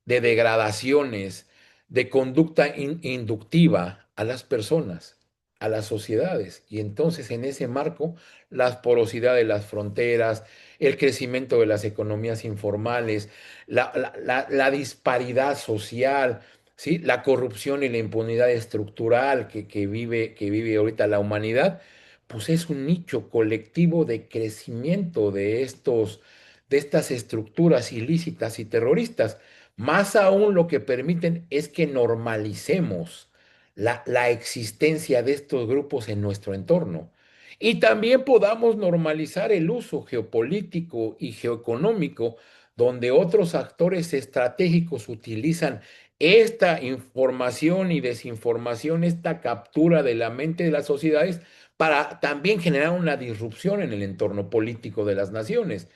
S2: de degradaciones, de conducta inductiva a las personas, a las sociedades. Y entonces en ese marco, la porosidad de las fronteras, el crecimiento de las economías informales, la disparidad social, ¿sí? La corrupción y la impunidad estructural que vive ahorita la humanidad, pues es un nicho colectivo de crecimiento de estas estructuras ilícitas y terroristas. Más aún lo que permiten es que normalicemos la existencia de estos grupos en nuestro entorno. Y también podamos normalizar el uso geopolítico y geoeconómico, donde otros actores estratégicos utilizan esta información y desinformación, esta captura de la mente de las sociedades para también generar una disrupción en el entorno político de las naciones.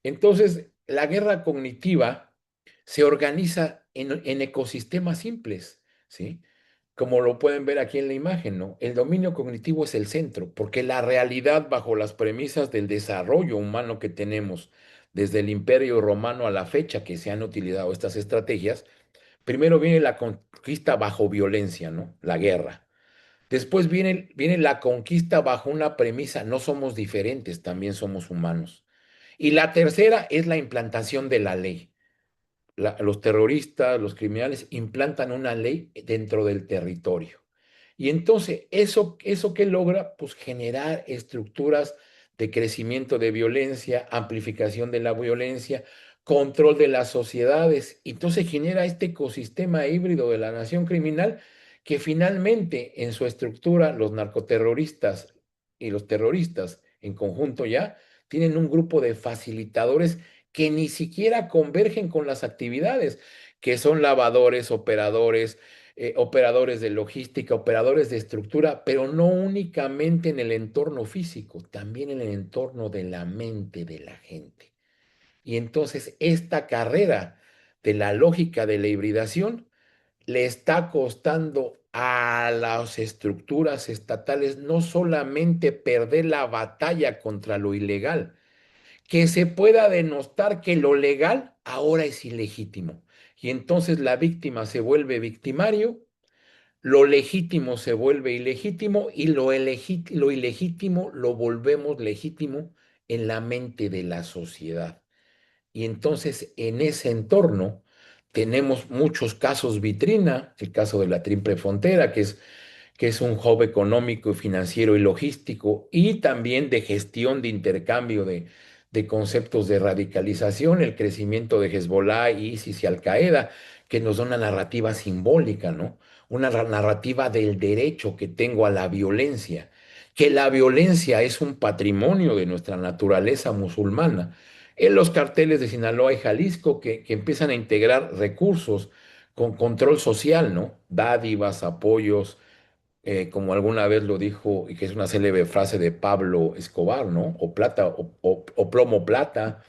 S2: Entonces, la guerra cognitiva se organiza en ecosistemas simples, ¿sí? Como lo pueden ver aquí en la imagen, ¿no? El dominio cognitivo es el centro, porque la realidad bajo las premisas del desarrollo humano que tenemos desde el Imperio Romano a la fecha que se han utilizado estas estrategias, primero viene la conquista bajo violencia, ¿no? La guerra. Después viene la conquista bajo una premisa, no somos diferentes, también somos humanos. Y la tercera es la implantación de la ley. Los terroristas, los criminales implantan una ley dentro del territorio. Y entonces, ¿eso qué logra? Pues generar estructuras de crecimiento de violencia, amplificación de la violencia, control de las sociedades. Entonces genera este ecosistema híbrido de la nación criminal que finalmente en su estructura los narcoterroristas y los terroristas en conjunto ya tienen un grupo de facilitadores que ni siquiera convergen con las actividades, que son lavadores, operadores de logística, operadores de estructura, pero no únicamente en el entorno físico, también en el entorno de la mente de la gente. Y entonces esta carrera de la lógica de la hibridación le está costando a las estructuras estatales no solamente perder la batalla contra lo ilegal, que se pueda denostar que lo legal ahora es ilegítimo. Y entonces la víctima se vuelve victimario, lo legítimo se vuelve ilegítimo y lo ilegítimo lo volvemos legítimo en la mente de la sociedad. Y entonces en ese entorno tenemos muchos casos vitrina, el caso de la Triple Frontera, que es un hub económico, financiero y logístico, y también de gestión de intercambio de conceptos de radicalización, el crecimiento de Hezbollah, ISIS y Al-Qaeda, que nos da una narrativa simbólica, ¿no? Una narrativa del derecho que tengo a la violencia, que la violencia es un patrimonio de nuestra naturaleza musulmana. En los carteles de Sinaloa y Jalisco que empiezan a integrar recursos con control social, ¿no? Dádivas, apoyos, como alguna vez lo dijo, y que es una célebre frase de Pablo Escobar, ¿no? O plata, o plomo plata.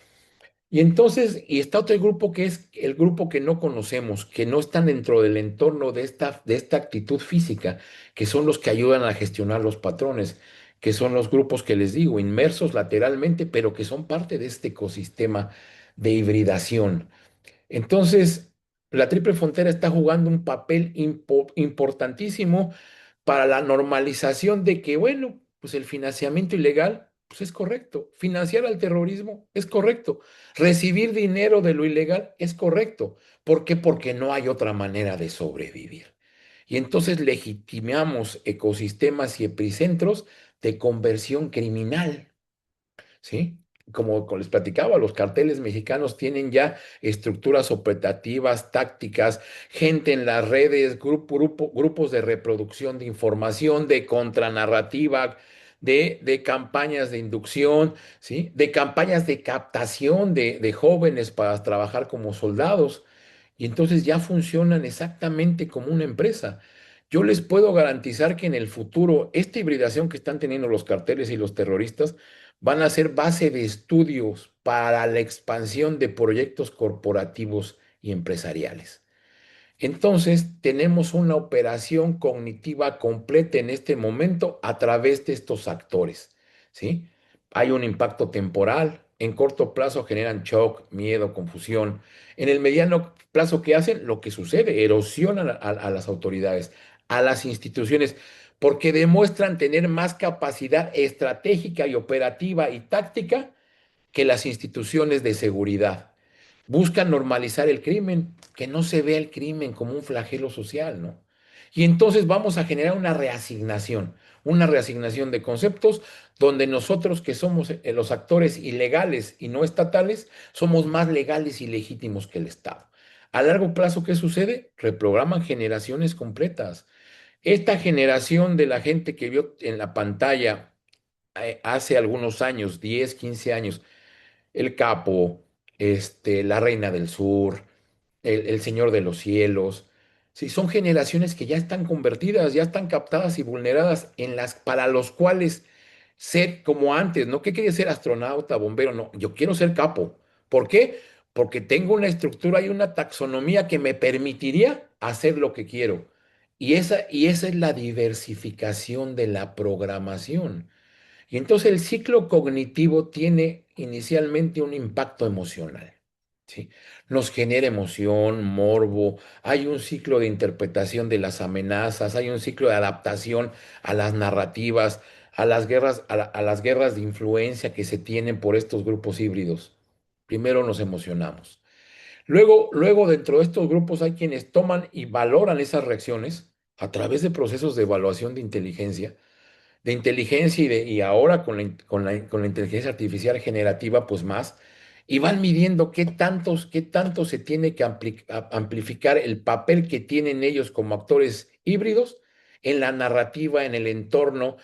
S2: Y entonces, y está otro grupo que es el grupo que no conocemos, que no están dentro del entorno de esta actitud física, que son los que ayudan a gestionar los patrones, que son los grupos que les digo, inmersos lateralmente, pero que son parte de este ecosistema de hibridación. Entonces, la Triple Frontera está jugando un papel importantísimo para la normalización de que, bueno, pues el financiamiento ilegal, pues es correcto. Financiar al terrorismo es correcto. Recibir dinero de lo ilegal es correcto. ¿Por qué? Porque no hay otra manera de sobrevivir. Y entonces legitimamos ecosistemas y epicentros de conversión criminal. ¿Sí? Como les platicaba, los carteles mexicanos tienen ya estructuras operativas, tácticas, gente en las redes, grupos de reproducción de información, de contranarrativa, de campañas de inducción, ¿sí? De campañas de captación de jóvenes para trabajar como soldados. Y entonces ya funcionan exactamente como una empresa. Yo les puedo garantizar que en el futuro, esta hibridación que están teniendo los carteles y los terroristas, van a ser base de estudios para la expansión de proyectos corporativos y empresariales. Entonces, tenemos una operación cognitiva completa en este momento a través de estos actores, ¿sí? Hay un impacto temporal, en corto plazo generan shock, miedo, confusión. En el mediano plazo, ¿qué hacen? Lo que sucede, erosionan a las autoridades, a las instituciones, porque demuestran tener más capacidad estratégica y operativa y táctica que las instituciones de seguridad. Buscan normalizar el crimen, que no se vea el crimen como un flagelo social, ¿no? Y entonces vamos a generar una reasignación de conceptos donde nosotros que somos los actores ilegales y no estatales, somos más legales y legítimos que el Estado. A largo plazo, ¿qué sucede? Reprograman generaciones completas. Esta generación de la gente que vio en la pantalla hace algunos años, 10, 15 años, el Capo, la Reina del Sur, el Señor de los Cielos. Sí, son generaciones que ya están convertidas, ya están captadas y vulneradas para los cuales ser como antes, ¿no? ¿Qué quería ser astronauta, bombero? No, yo quiero ser capo. ¿Por qué? Porque tengo una estructura y una taxonomía que me permitiría hacer lo que quiero. Y esa es la diversificación de la programación. Y entonces el ciclo cognitivo tiene inicialmente un impacto emocional, ¿sí? Nos genera emoción, morbo, hay un ciclo de interpretación de las amenazas, hay un ciclo de adaptación a las narrativas, a las guerras, a las guerras de influencia que se tienen por estos grupos híbridos. Primero nos emocionamos. Luego dentro de estos grupos hay quienes toman y valoran esas reacciones a través de procesos de evaluación de inteligencia y ahora con la inteligencia artificial generativa, pues más, y van midiendo qué tanto se tiene que amplificar el papel que tienen ellos como actores híbridos en la narrativa, en el entorno,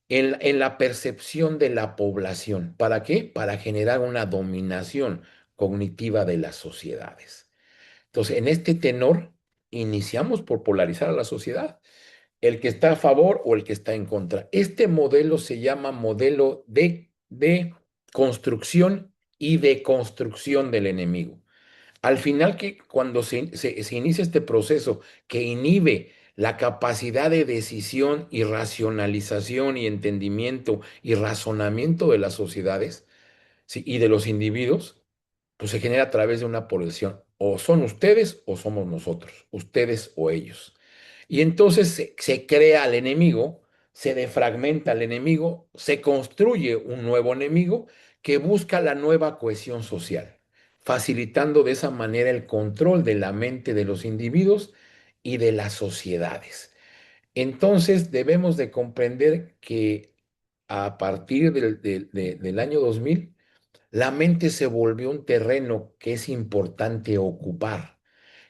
S2: en la percepción de la población. ¿Para qué? Para generar una dominación cognitiva de las sociedades. Entonces, en este tenor, iniciamos por polarizar a la sociedad, el que está a favor o el que está en contra. Este modelo se llama modelo de construcción y de construcción del enemigo. Al final, que cuando se inicia este proceso que inhibe la capacidad de decisión y racionalización y entendimiento y razonamiento de las sociedades, ¿sí?, y de los individuos, pues se genera a través de una polarización. O son ustedes o somos nosotros, ustedes o ellos. Y entonces se crea al enemigo, se defragmenta al enemigo, se construye un nuevo enemigo que busca la nueva cohesión social, facilitando de esa manera el control de la mente de los individuos y de las sociedades. Entonces debemos de comprender que a partir del año 2000, la mente se volvió un terreno que es importante ocupar,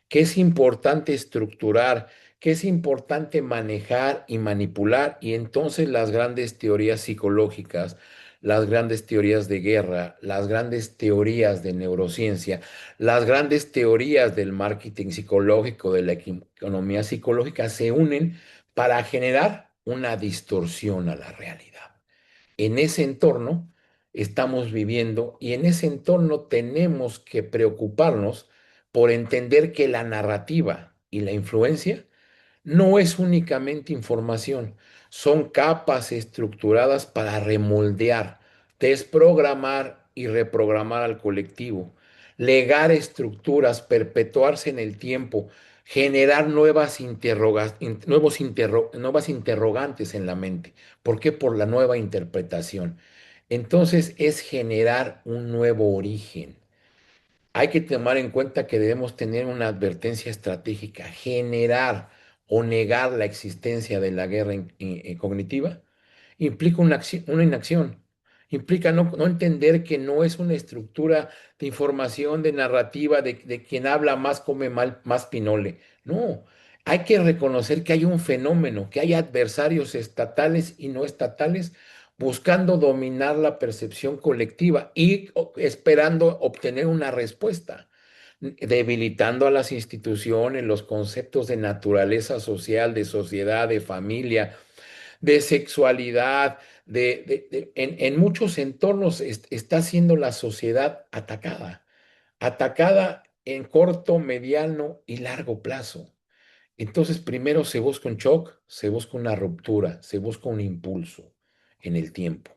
S2: que es importante estructurar, que es importante manejar y manipular. Y entonces las grandes teorías psicológicas, las grandes teorías de guerra, las grandes teorías de neurociencia, las grandes teorías del marketing psicológico, de la economía psicológica, se unen para generar una distorsión a la realidad. En ese entorno estamos viviendo y en ese entorno tenemos que preocuparnos por entender que la narrativa y la influencia no es únicamente información, son capas estructuradas para remoldear, desprogramar y reprogramar al colectivo, legar estructuras, perpetuarse en el tiempo, generar nuevas interrogantes en la mente. ¿Por qué? Por la nueva interpretación. Entonces es generar un nuevo origen. Hay que tomar en cuenta que debemos tener una advertencia estratégica, generar o negar la existencia de la guerra cognitiva implica una inacción, implica no entender que no es una estructura de información, de narrativa, de quien habla más come más pinole. No, hay que reconocer que hay un fenómeno, que hay adversarios estatales y no estatales buscando dominar la percepción colectiva y esperando obtener una respuesta, debilitando a las instituciones, los conceptos de naturaleza social, de sociedad, de familia, de sexualidad, en muchos entornos está siendo la sociedad atacada en corto, mediano y largo plazo. Entonces, primero se busca un shock, se busca una ruptura, se busca un impulso en el tiempo.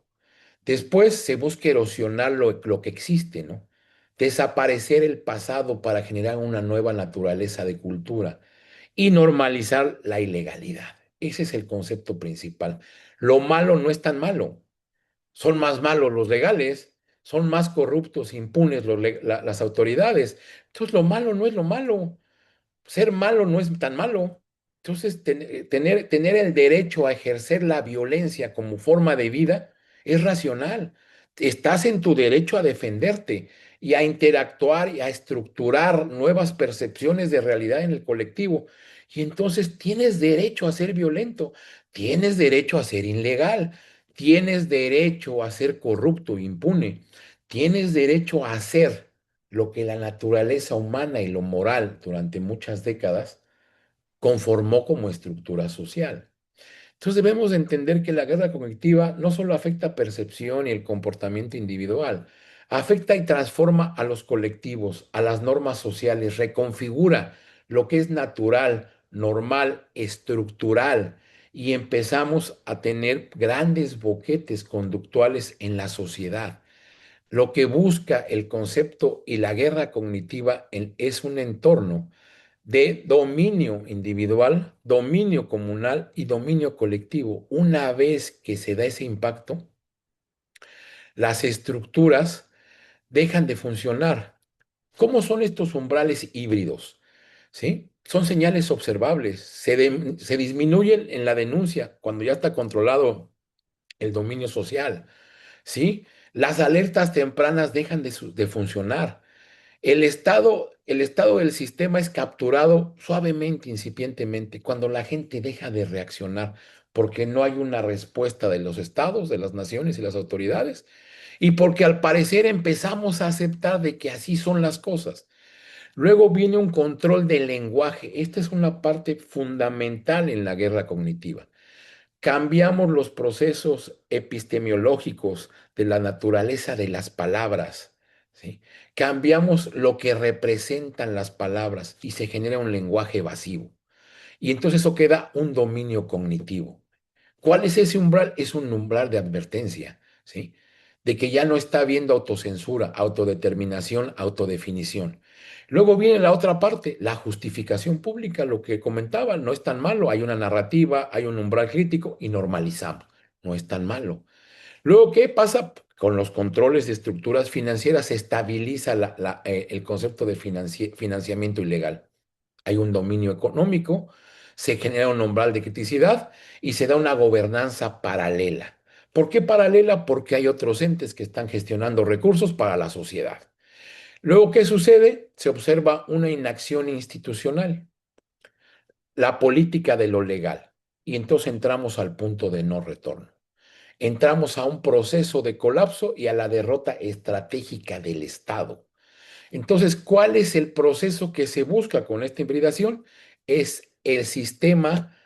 S2: Después se busca erosionar lo que existe, ¿no? Desaparecer el pasado para generar una nueva naturaleza de cultura y normalizar la ilegalidad. Ese es el concepto principal. Lo malo no es tan malo. Son más malos los legales, son más corruptos, impunes las autoridades. Entonces, lo malo no es lo malo. Ser malo no es tan malo. Entonces, tener el derecho a ejercer la violencia como forma de vida es racional. Estás en tu derecho a defenderte y a interactuar y a estructurar nuevas percepciones de realidad en el colectivo. Y entonces tienes derecho a ser violento, tienes derecho a ser ilegal, tienes derecho a ser corrupto, impune, tienes derecho a hacer lo que la naturaleza humana y lo moral durante muchas décadas conformó como estructura social. Entonces debemos de entender que la guerra cognitiva no solo afecta percepción y el comportamiento individual, afecta y transforma a los colectivos, a las normas sociales, reconfigura lo que es natural, normal, estructural, y empezamos a tener grandes boquetes conductuales en la sociedad. Lo que busca el concepto y la guerra cognitiva es un entorno de dominio individual, dominio comunal y dominio colectivo. Una vez que se da ese impacto, las estructuras dejan de funcionar. ¿Cómo son estos umbrales híbridos? ¿Sí? Son señales observables. Se disminuyen en la denuncia cuando ya está controlado el dominio social. ¿Sí? Las alertas tempranas dejan de funcionar. El estado del sistema es capturado suavemente, incipientemente, cuando la gente deja de reaccionar, porque no hay una respuesta de los estados, de las naciones y las autoridades, y porque al parecer empezamos a aceptar de que así son las cosas. Luego viene un control del lenguaje. Esta es una parte fundamental en la guerra cognitiva. Cambiamos los procesos epistemológicos de la naturaleza de las palabras, ¿sí? Cambiamos lo que representan las palabras y se genera un lenguaje evasivo. Y entonces eso queda un dominio cognitivo. ¿Cuál es ese umbral? Es un umbral de advertencia, ¿sí? De que ya no está habiendo autocensura, autodeterminación, autodefinición. Luego viene la otra parte, la justificación pública, lo que comentaba, no es tan malo, hay una narrativa, hay un umbral crítico y normalizamos, no es tan malo. Luego, ¿qué pasa? Con los controles de estructuras financieras se estabiliza el concepto de financiamiento ilegal. Hay un dominio económico, se genera un umbral de criticidad y se da una gobernanza paralela. ¿Por qué paralela? Porque hay otros entes que están gestionando recursos para la sociedad. Luego, ¿qué sucede? Se observa una inacción institucional, la política de lo legal. Y entonces entramos al punto de no retorno. Entramos a un proceso de colapso y a la derrota estratégica del Estado. Entonces, ¿cuál es el proceso que se busca con esta hibridación? Es el sistema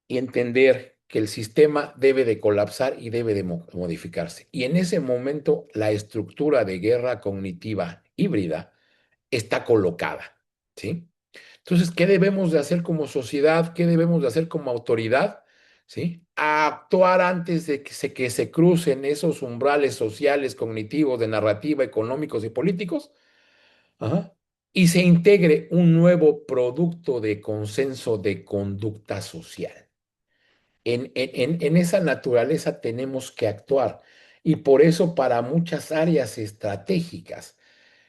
S2: y entender que el sistema debe de colapsar y debe de modificarse. Y en ese momento, la estructura de guerra cognitiva híbrida está colocada, ¿sí? Entonces, ¿qué debemos de hacer como sociedad? ¿Qué debemos de hacer como autoridad? ¿Sí? A actuar antes de que se crucen esos umbrales sociales, cognitivos, de narrativa, económicos y políticos. Ajá. Y se integre un nuevo producto de consenso de conducta social. En esa naturaleza tenemos que actuar. Y por eso para muchas áreas estratégicas,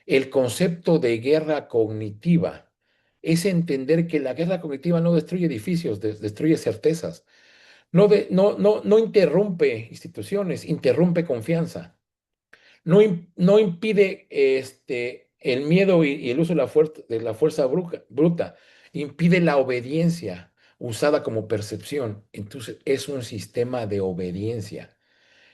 S2: el concepto de guerra cognitiva es entender que la guerra cognitiva no destruye edificios, destruye certezas. No interrumpe instituciones, interrumpe confianza. No impide el miedo y el uso de la fuerza bruta, impide la obediencia usada como percepción. Entonces es un sistema de obediencia.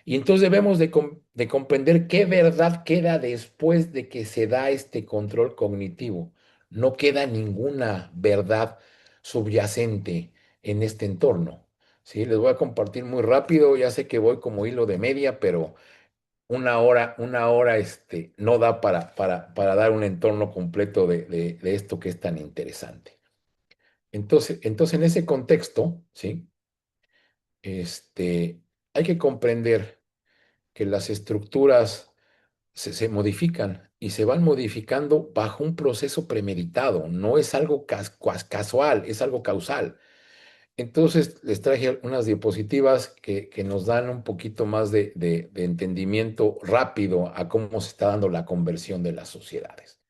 S2: Y entonces debemos de comprender qué verdad queda después de que se da este control cognitivo. No queda ninguna verdad subyacente en este entorno. ¿Sí? Les voy a compartir muy rápido, ya sé que voy como hilo de media, pero una hora no da para dar un entorno completo de esto que es tan interesante. Entonces, en ese contexto, ¿sí? Hay que comprender que las estructuras se modifican y se van modificando bajo un proceso premeditado, no es algo casual, es algo causal. Entonces les traje unas diapositivas que nos dan un poquito más de entendimiento rápido a cómo se está dando la conversión de las sociedades.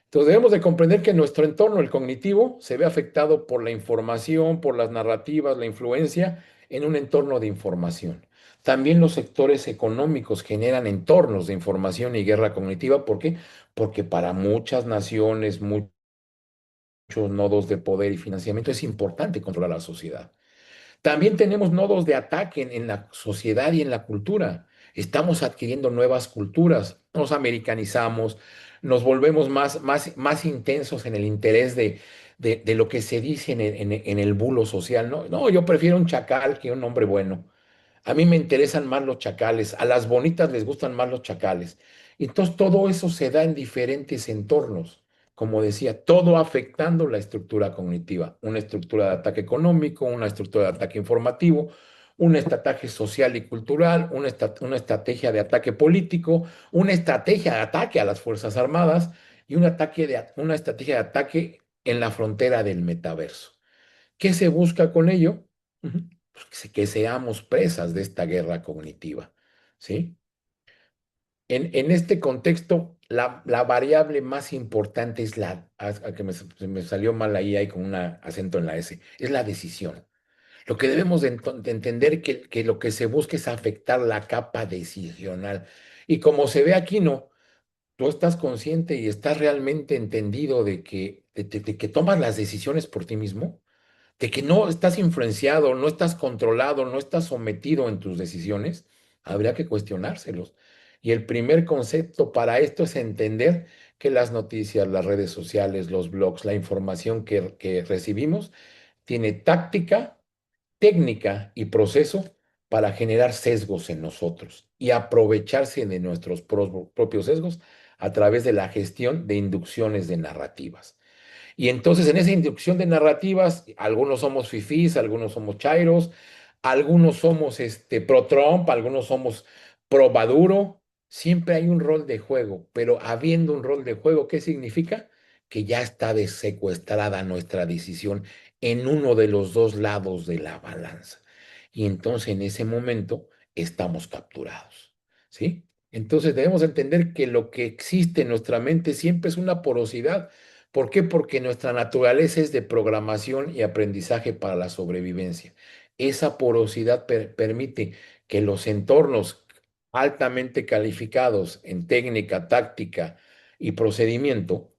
S2: Entonces debemos de comprender que nuestro entorno, el cognitivo, se ve afectado por la información, por las narrativas, la influencia en un entorno de información. También los sectores económicos generan entornos de información y guerra cognitiva. ¿Por qué? Porque para muchas naciones, muchos nodos de poder y financiamiento es importante controlar la sociedad. También tenemos nodos de ataque en la sociedad y en la cultura. Estamos adquiriendo nuevas culturas, nos americanizamos, nos volvemos más intensos en el interés de lo que se dice en el bulo social, ¿no? No, yo prefiero un chacal que un hombre bueno. A mí me interesan más los chacales, a las bonitas les gustan más los chacales. Y entonces todo eso se da en diferentes entornos, como decía, todo afectando la estructura cognitiva, una estructura de ataque económico, una estructura de ataque informativo, un estrategia social y cultural, una estrategia de ataque político, una estrategia de ataque a las Fuerzas Armadas y una estrategia de ataque en la frontera del metaverso. ¿Qué se busca con ello? Ujú. Pues que seamos presas de esta guerra cognitiva, ¿sí? En este contexto, la variable más importante es que se me salió mal ahí, hay con un acento en la S, es la decisión. Lo que debemos de entender que lo que se busca es afectar la capa decisional. Y como se ve aquí, no, tú estás consciente y estás realmente entendido de que tomas las decisiones por ti mismo, de que no estás influenciado, no estás controlado, no estás sometido en tus decisiones, habría que cuestionárselos. Y el primer concepto para esto es entender que las noticias, las redes sociales, los blogs, la información que recibimos, tiene táctica, técnica y proceso para generar sesgos en nosotros y aprovecharse de nuestros propios sesgos a través de la gestión de inducciones de narrativas. Y entonces en esa inducción de narrativas, algunos somos fifís, algunos somos chairos, algunos somos pro Trump, algunos somos pro Maduro. Siempre hay un rol de juego, pero habiendo un rol de juego, ¿qué significa? Que ya está secuestrada nuestra decisión en uno de los dos lados de la balanza. Y entonces en ese momento estamos capturados, ¿sí? Entonces debemos entender que lo que existe en nuestra mente siempre es una porosidad. ¿Por qué? Porque nuestra naturaleza es de programación y aprendizaje para la sobrevivencia. Esa porosidad permite que los entornos altamente calificados en técnica, táctica y procedimiento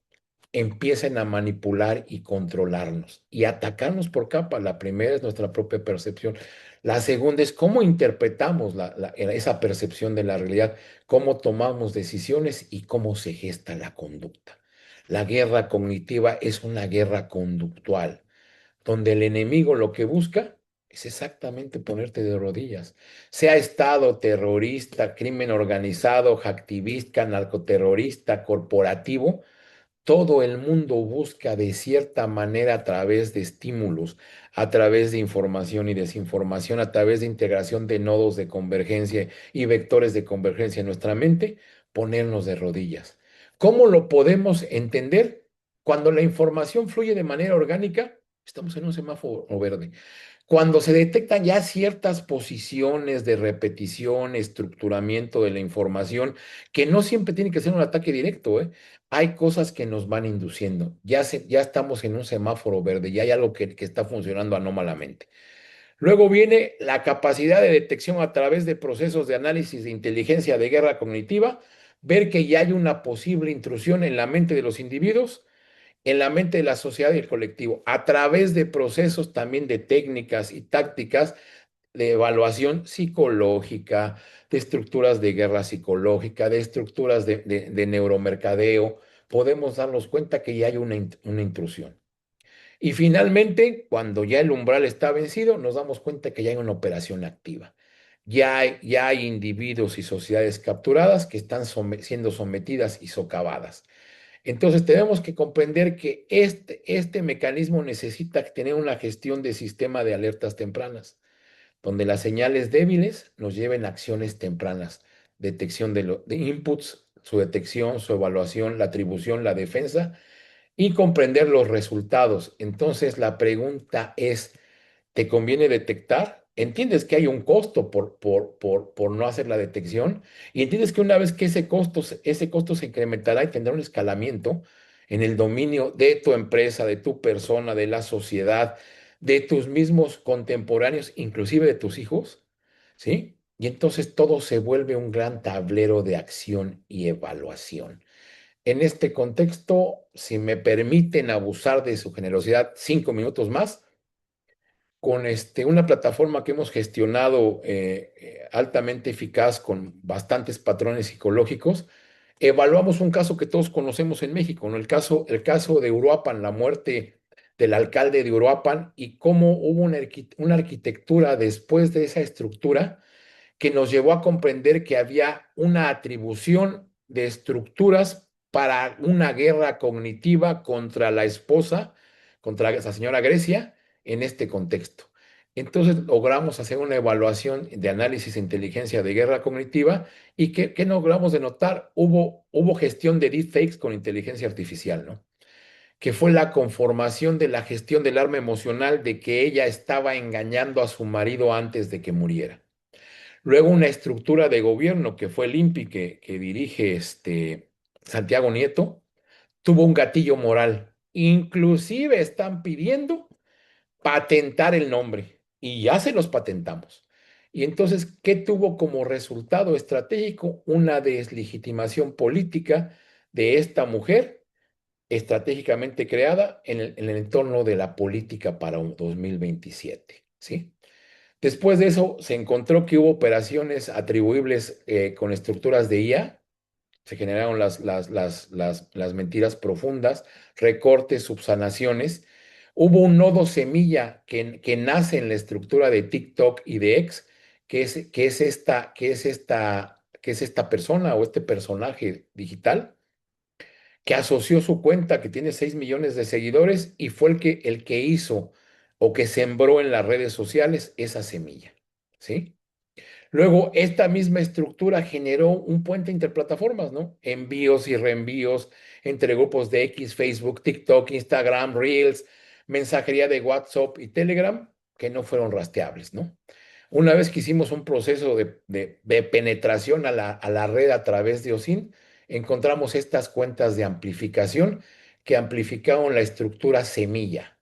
S2: empiecen a manipular y controlarnos y atacarnos por capas. La primera es nuestra propia percepción. La segunda es cómo interpretamos esa percepción de la realidad, cómo tomamos decisiones y cómo se gesta la conducta. La guerra cognitiva es una guerra conductual, donde el enemigo lo que busca es exactamente ponerte de rodillas. Sea Estado terrorista, crimen organizado, hacktivista, narcoterrorista, corporativo, todo el mundo busca de cierta manera a través de estímulos, a través de información y desinformación, a través de integración de nodos de convergencia y vectores de convergencia en nuestra mente, ponernos de rodillas. ¿Cómo lo podemos entender? Cuando la información fluye de manera orgánica, estamos en un semáforo verde. Cuando se detectan ya ciertas posiciones de repetición, estructuramiento de la información, que no siempre tiene que ser un ataque directo, ¿eh? Hay cosas que nos van induciendo. Ya estamos en un semáforo verde, ya hay algo que está funcionando anómalamente. Luego viene la capacidad de detección a través de procesos de análisis de inteligencia de guerra cognitiva, ver que ya hay una posible intrusión en la mente de los individuos, en la mente de la sociedad y el colectivo, a través de procesos también de técnicas y tácticas de evaluación psicológica, de estructuras de guerra psicológica, de estructuras de neuromercadeo, podemos darnos cuenta que ya hay una intrusión. Y finalmente, cuando ya el umbral está vencido, nos damos cuenta que ya hay una operación activa. Ya hay individuos y sociedades capturadas que están siendo sometidas y socavadas. Entonces tenemos que comprender que este mecanismo necesita tener una gestión de sistema de alertas tempranas, donde las señales débiles nos lleven a acciones tempranas, detección de inputs, su detección, su evaluación, la atribución, la defensa y comprender los resultados. Entonces la pregunta es, ¿te conviene detectar? Entiendes que hay un costo por no hacer la detección y entiendes que una vez que ese costo se incrementará y tendrá un escalamiento en el dominio de tu empresa, de tu persona, de la sociedad, de tus mismos contemporáneos, inclusive de tus hijos, ¿sí? Y entonces todo se vuelve un gran tablero de acción y evaluación. En este contexto, si me permiten abusar de su generosidad 5 minutos más, con una plataforma que hemos gestionado altamente eficaz con bastantes patrones psicológicos, evaluamos un caso que todos conocemos en México, ¿no? El caso de Uruapan, la muerte del alcalde de Uruapan y cómo hubo una arquitectura después de esa estructura que nos llevó a comprender que había una atribución de estructuras para una guerra cognitiva contra la esposa, contra esa señora Grecia, en este contexto. Entonces logramos hacer una evaluación de análisis de inteligencia de guerra cognitiva y ¿qué logramos de notar? Hubo gestión de deepfakes con inteligencia artificial, ¿no? Que fue la conformación de la gestión del arma emocional de que ella estaba engañando a su marido antes de que muriera. Luego una estructura de gobierno que fue el INPI que dirige Santiago Nieto, tuvo un gatillo moral. Inclusive están pidiendo patentar el nombre y ya se los patentamos. Y entonces, ¿qué tuvo como resultado estratégico? Una deslegitimación política de esta mujer estratégicamente creada en el entorno de la política para un 2027, ¿sí? Después de eso, se encontró que hubo operaciones atribuibles con estructuras de IA, se generaron las mentiras profundas, recortes, subsanaciones. Hubo un nodo semilla que nace en la estructura de TikTok y de X, que es esta persona o este personaje digital que asoció su cuenta que tiene 6 millones de seguidores y fue el que hizo o que sembró en las redes sociales esa semilla, ¿sí? Luego, esta misma estructura generó un puente interplataformas, ¿no? Envíos y reenvíos entre grupos de X, Facebook, TikTok, Instagram, Reels, mensajería de WhatsApp y Telegram que no fueron rastreables, ¿no? Una vez que hicimos un proceso de penetración a la red a través de OSINT, encontramos estas cuentas de amplificación que amplificaron la estructura semilla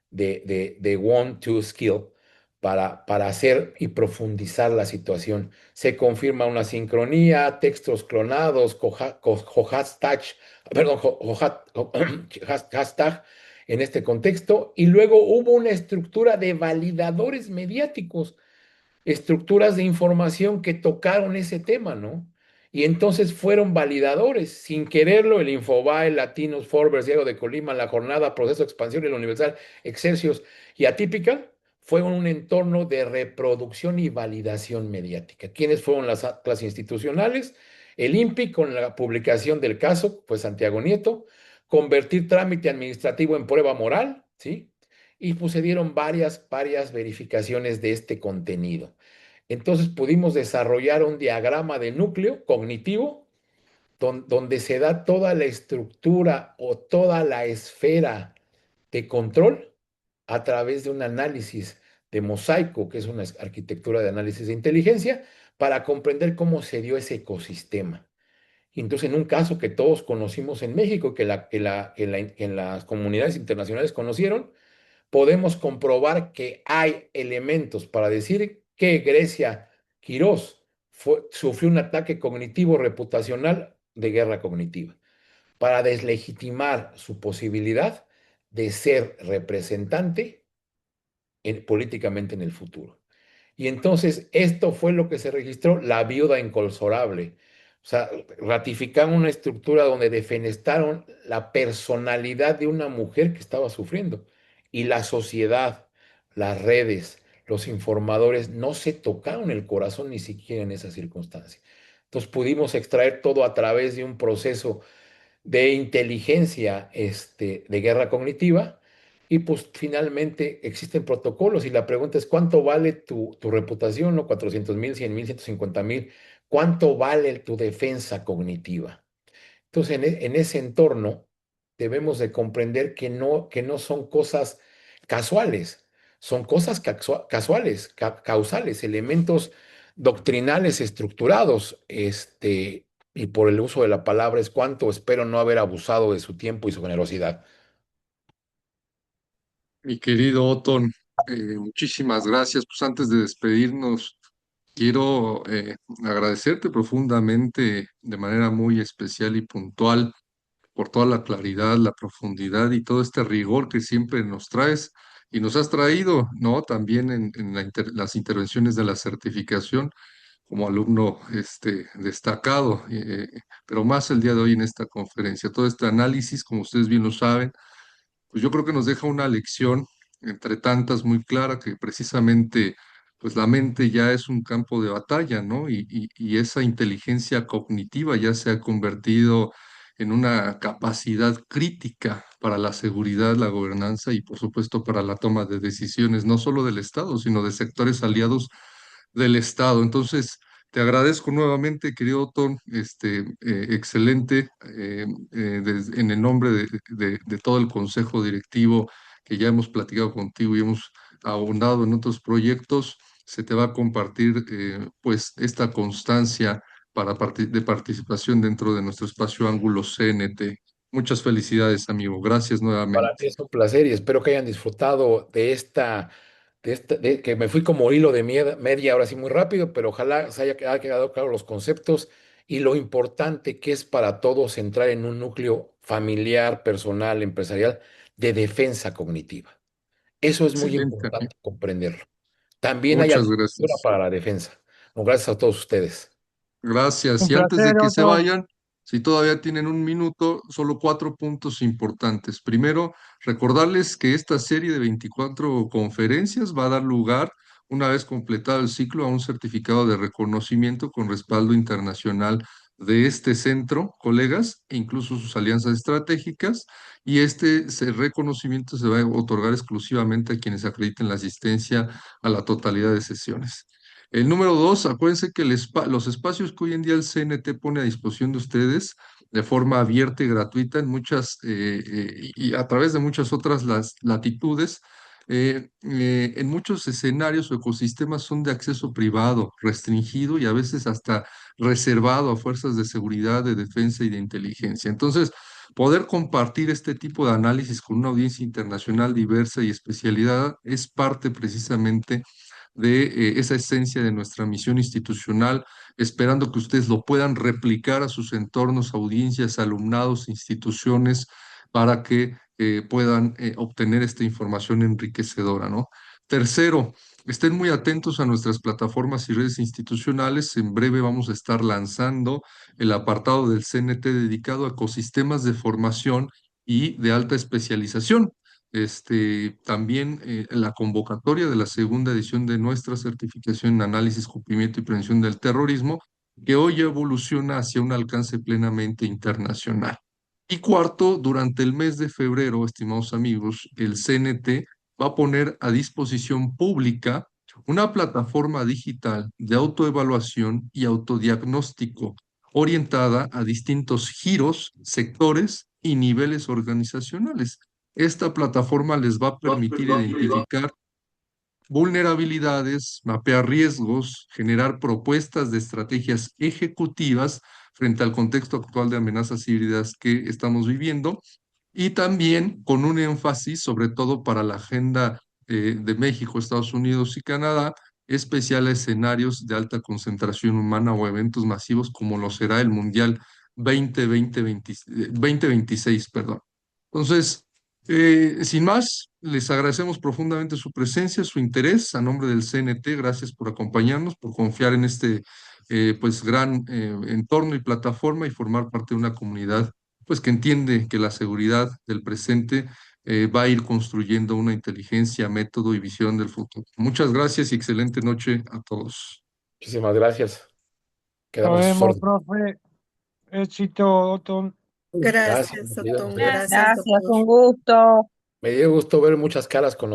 S2: de One, Two Skill para hacer y profundizar la situación. Se confirma una sincronía, textos clonados, hashtag, perdón, hashtag en este contexto, y luego hubo una estructura de validadores mediáticos, estructuras de información que tocaron ese tema, ¿no? Y entonces fueron validadores, sin quererlo, el Infobae, Latinos, Forbes, Diario de Colima, La Jornada, Proceso de Expansión y la Universal, Excelsior y Atípica, fue un entorno de reproducción y validación mediática. ¿Quiénes fueron las institucionales? El INPI con la publicación del caso, pues Santiago Nieto, convertir trámite administrativo en prueba moral, ¿sí? Y pues se dieron varias verificaciones de este contenido. Entonces pudimos desarrollar un diagrama de núcleo cognitivo donde se da toda la estructura o toda la esfera de control a través de un análisis de mosaico, que es una arquitectura de análisis de inteligencia, para comprender cómo se dio ese ecosistema. Y entonces, en un caso que todos conocimos en México, que las comunidades internacionales conocieron, podemos comprobar que hay elementos para decir que Grecia Quirós sufrió un ataque cognitivo reputacional de guerra cognitiva para deslegitimar su posibilidad de ser representante políticamente en el futuro. Y entonces esto fue lo que se registró, la viuda inconsolable. O sea, ratificaron una estructura donde defenestraron la personalidad de una mujer que estaba sufriendo. Y la sociedad, las redes, los informadores no se tocaron el corazón ni siquiera en esa circunstancia. Entonces pudimos extraer todo a través de un proceso de inteligencia de guerra cognitiva y pues finalmente existen protocolos y la pregunta es ¿cuánto vale tu reputación? ¿No? 400,000, 100,000, 150,000. ¿Cuánto vale tu defensa cognitiva? Entonces en ese entorno debemos de comprender que no son cosas casuales, son cosas casuales, causales, elementos doctrinales estructurados, y por el uso de la palabra es cuánto espero no haber abusado de su tiempo y su generosidad.
S1: Mi querido Otón, muchísimas gracias. Pues antes de despedirnos, quiero agradecerte profundamente, de manera muy especial y puntual, por toda la claridad, la profundidad y todo este rigor que siempre nos traes y nos has traído, ¿no? También en las intervenciones de la certificación como alumno destacado, pero más el día de hoy en esta conferencia. Todo este análisis, como ustedes bien lo saben, pues yo creo que nos deja una lección entre tantas muy clara que precisamente pues la mente ya es un campo de batalla, ¿no? Y esa inteligencia cognitiva ya se ha convertido en una capacidad crítica para la seguridad, la gobernanza y por supuesto para la toma de decisiones, no solo del Estado, sino de sectores aliados del Estado. Entonces, te agradezco nuevamente, querido Otón, excelente, en el nombre de todo el consejo directivo que ya hemos platicado contigo y hemos ahondado en otros proyectos, se te va a compartir pues esta constancia de participación dentro de nuestro espacio Ángulo CNT. Muchas felicidades, amigo. Gracias
S2: Para mí
S1: nuevamente.
S2: es un placer y espero que hayan disfrutado que me fui como hilo de media, ahora sí muy rápido, pero ojalá se haya quedado claro los conceptos y lo importante que es para todos entrar en un núcleo familiar, personal, empresarial de defensa cognitiva. Eso es muy
S1: Excelente, amigo.
S2: importante comprenderlo. También hay
S1: Muchas
S2: arquitectura
S1: gracias.
S2: para la defensa. No, gracias a todos ustedes.
S1: Gracias.
S3: Un
S1: Y antes de
S3: placer,
S1: que se
S3: Otto.
S1: vayan, si todavía tienen un minuto, solo cuatro puntos importantes. Primero, recordarles que esta serie de 24 conferencias va a dar lugar, una vez completado el ciclo, a un certificado de reconocimiento con respaldo internacional de este centro, colegas, e incluso sus alianzas estratégicas. Y reconocimiento se va a otorgar exclusivamente a quienes acrediten la asistencia a la totalidad de sesiones. El número dos, acuérdense que los espacios que hoy en día el CNT pone a disposición de ustedes de forma abierta y gratuita y a través de muchas otras las latitudes, en muchos escenarios o ecosistemas son de acceso privado, restringido y a veces hasta reservado a fuerzas de seguridad, de defensa y de inteligencia. Entonces, poder compartir este tipo de análisis con una audiencia internacional diversa y especialidad es parte precisamente de esa esencia de nuestra misión institucional, esperando que ustedes lo puedan replicar a sus entornos, audiencias, alumnados, instituciones, para que puedan obtener esta información enriquecedora, ¿no? Tercero, estén muy atentos a nuestras plataformas y redes institucionales. En breve vamos a estar lanzando el apartado del CNT dedicado a ecosistemas de formación y de alta especialización. También la convocatoria de la segunda edición de nuestra certificación en análisis, cumplimiento y prevención del terrorismo, que hoy evoluciona hacia un alcance plenamente internacional. Y cuarto, durante el mes de febrero, estimados amigos, el CNT va a poner a disposición pública una plataforma digital de autoevaluación y autodiagnóstico orientada a distintos giros, sectores y niveles organizacionales. Esta plataforma les va a permitir identificar vulnerabilidades, mapear riesgos, generar propuestas de estrategias ejecutivas frente al contexto actual de amenazas híbridas que estamos viviendo y también con un énfasis sobre todo para la agenda de México, Estados Unidos y Canadá, especial a escenarios de alta concentración humana o eventos masivos como lo será el Mundial 2026, perdón. Entonces, sin más, les agradecemos profundamente su presencia, su interés a nombre del CNT. Gracias por acompañarnos, por confiar en este pues gran entorno y plataforma y formar parte de una comunidad pues que entiende que la seguridad del presente va a ir construyendo una inteligencia, método y visión del futuro. Muchas gracias y excelente noche a todos.
S2: Muchísimas gracias.
S3: Nos
S2: Quedamos a sus
S3: vemos,
S2: órdenes.
S3: profe. Éxito, Otto.
S2: Gracias,
S4: Gracias,
S2: mi querido
S4: Otón.
S2: José.
S4: Gracias,
S5: Gracias,
S4: doctor.
S5: un gusto.
S2: Me dio gusto ver muchas caras con